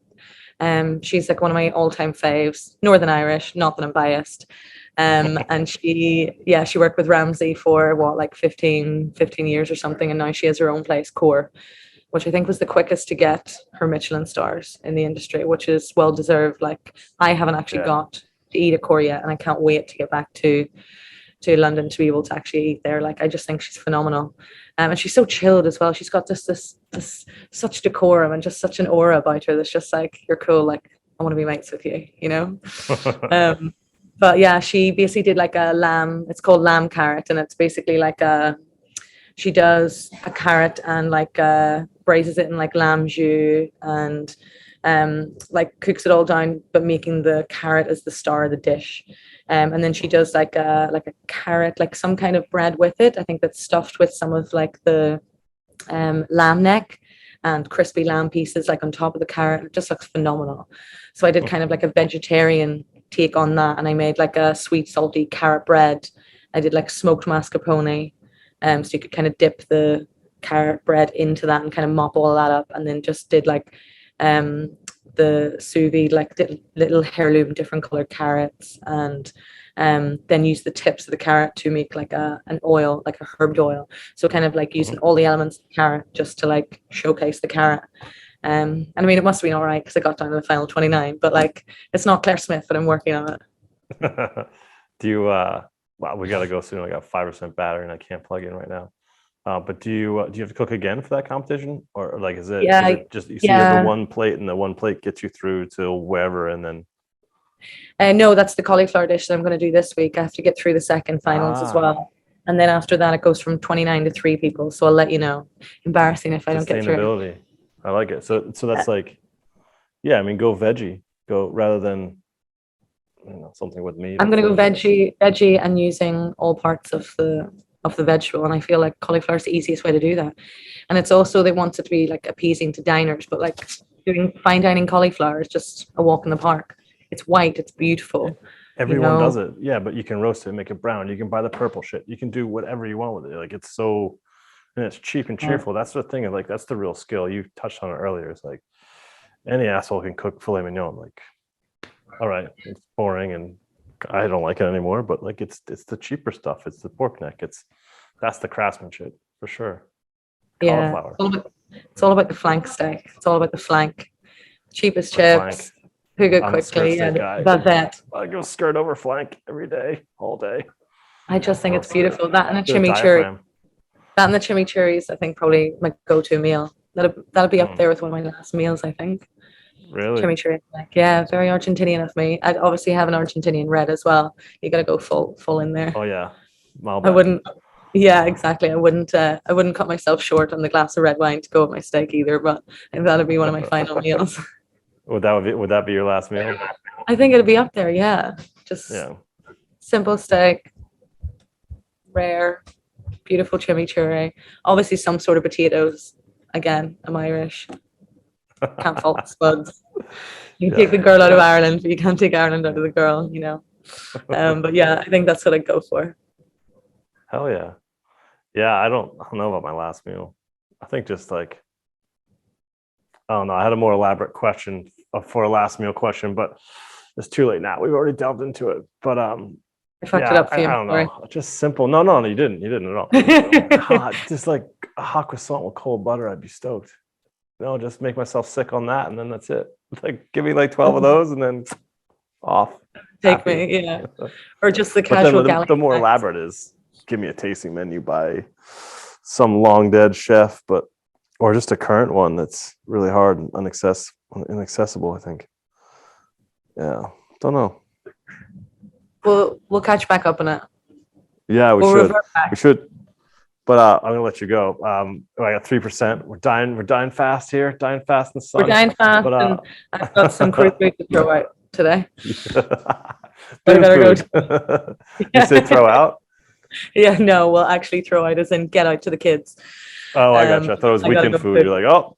She's like one of my all-time faves, Northern Irish, not that I'm biased. And she worked with Ramsay for what, like 15 years or something, and now she has her own place, Core, which I think was the quickest to get her Michelin stars in the industry, which is well deserved. Like, I haven't actually got to eat at Core yet, and I can't wait to get back to London to be able to actually eat there. Like, I just think she's phenomenal. And she's so chilled as well. She's got this such decorum and just such an aura about her that's just like, you're cool, like, I want to be mates with you, you know? But yeah, she basically did like a lamb, it's called lamb carrot, and it's basically like she does a carrot and like braises it in like lamb jus, and like cooks it all down, but making the carrot as the star of the dish. And then she does like a carrot, like some kind of bread with it. I think that's stuffed with some of like the lamb neck and crispy lamb pieces like on top of the carrot. It just looks phenomenal. So I did kind of like a vegetarian take on that, and I made like a sweet salty carrot bread. I did like smoked mascarpone, so you could kind of dip the carrot bread into that and kind of mop all that up, and then just did like the sous vide, like little heirloom different colored carrots, and then use the tips of the carrot to make like an oil, like a herbed oil. So kind of like using all the elements of the carrot just to like showcase the carrot. And I mean, it must have been all right because I got down to the final 29, but like, it's not Claire Smith, but I'm working on it. Do you, well, we got to go soon. I got 5% battery and I can't plug in right now. But do you have to cook again for that competition, or like is it just you see the one plate, and the one plate gets you through to wherever, and then? No, that's the cauliflower dish that I'm going to do this week. I have to get through the second finals as well, and then after that it goes from 29 to 3 people. So I'll let you know. Embarrassing if I don't get through. I like it. So that's like, yeah. I mean, go veggie, rather than something with meat. I'm going to go veggie, and using all parts of the vegetable, and I feel like cauliflower is the easiest way to do that. And it's also, they want it to be like appeasing to diners, but like doing fine dining cauliflower is just a walk in the park. It's white, it's beautiful. Everyone does it, yeah, but you can roast it and make it brown. You can buy the purple shit. You can do whatever you want with it. Like, it's so, and it's cheap and cheerful. That's the thing. Like, that's the real skill. You touched on it earlier. It's like any asshole can cook filet mignon. Like, all right, it's boring and I don't like it anymore, but like it's the cheaper stuff. It's the pork neck. That's the craftsmanship for sure. Cauliflower. It's all about the flank steak. It's all about the flank. Cheapest chips. Cook it quickly. That's it. I go skirt over flank every day, all day. I just think it's beautiful. That and a chimichurri. That and the chimichurris, I think, probably my go-to meal. That'll be up there with one of my last meals, I think. Really? Chimichurri, yeah, very Argentinian of me. I'd obviously have an Argentinian red as well. You got to go full in there. Oh yeah, I wouldn't. Yeah, exactly. I wouldn't cut myself short on the glass of red wine to go with my steak either. But that'd be one of my final meals. Would that be your last meal? I think it'd be up there. Yeah, just simple steak, rare, beautiful chimichurri. Obviously, some sort of potatoes. Again, I'm Irish. Can't fault the spuds. You can take the girl out of Ireland, but you can't take Ireland out of the girl, But yeah, I think that's what I'd go for. Hell yeah. Yeah, I don't know about my last meal. I think just like, I don't know. I had a more elaborate question for a last meal question, but it's too late now. We've already delved into it. But I fucked it up for you. I don't know. Just simple. No, you didn't at all. Just like a hot croissant with cold butter, I'd be stoked. No, just make myself sick on that, and then that's it. Like, give me like 12 of those, and then off. Take me, yeah. Or just the casual galley. The more elaborate is, give me a tasting menu by some long dead chef, or just a current one that's really hard and inaccessible, I think. Yeah, don't know. We'll catch back up on it. Yeah, we should. But I'm gonna let you go. I got 3%. We're dying fast here. Dying fast in the sun. We're dying fast, and I've got some cruise food to throw out today. I better go. You say throw out? Yeah, no, we'll actually throw out as in get out to the kids. Oh, I gotcha. I thought it was weekend food. You're like, oh,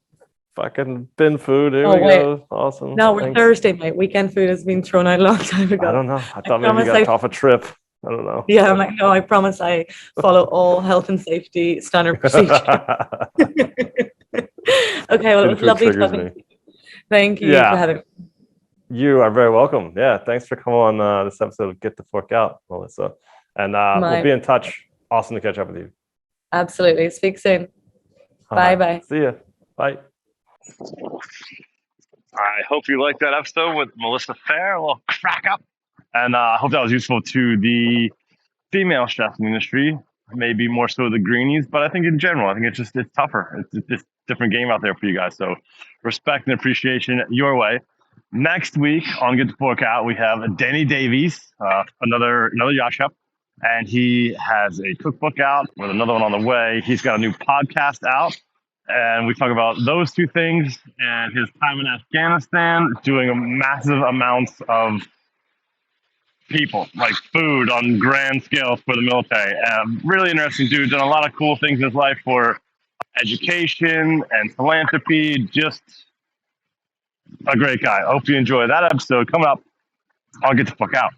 fucking bin food. Here we go. Awesome. No, we're Thursday, mate. Weekend food has been thrown out a long time ago. I don't know. I thought maybe you got off a trip. I don't know. Yeah, I'm like, no, I promise I follow all health and safety standard procedure. Okay, well, it was Food lovely triggers talking me. to you. Thank you Yeah. for having me. You are very welcome. Yeah, thanks for coming on this episode of Get the Fork Out, Melissa. And we'll be in touch. Awesome to catch up with you. Absolutely. Speak soon. Bye-bye. See ya. Bye. I hope you liked that episode with Melissa Phair, a little crack up. And I hope that was useful to the female chef industry, maybe more so the greenies, but I think in general, I think it's tougher. It's just a different game out there for you guys. So respect and appreciation your way. Next week on Get the Fork Out, we have Danny Davies, another yacht chef, and he has a cookbook out with another one on the way. He's got a new podcast out, and we talk about those two things and his time in Afghanistan, doing massive amounts of people, like food on grand scale for the military. Really interesting dude, done a lot of cool things in his life for education and philanthropy. Just a great guy. I hope you enjoy that episode. Coming up, I'll Get the Fuck Out.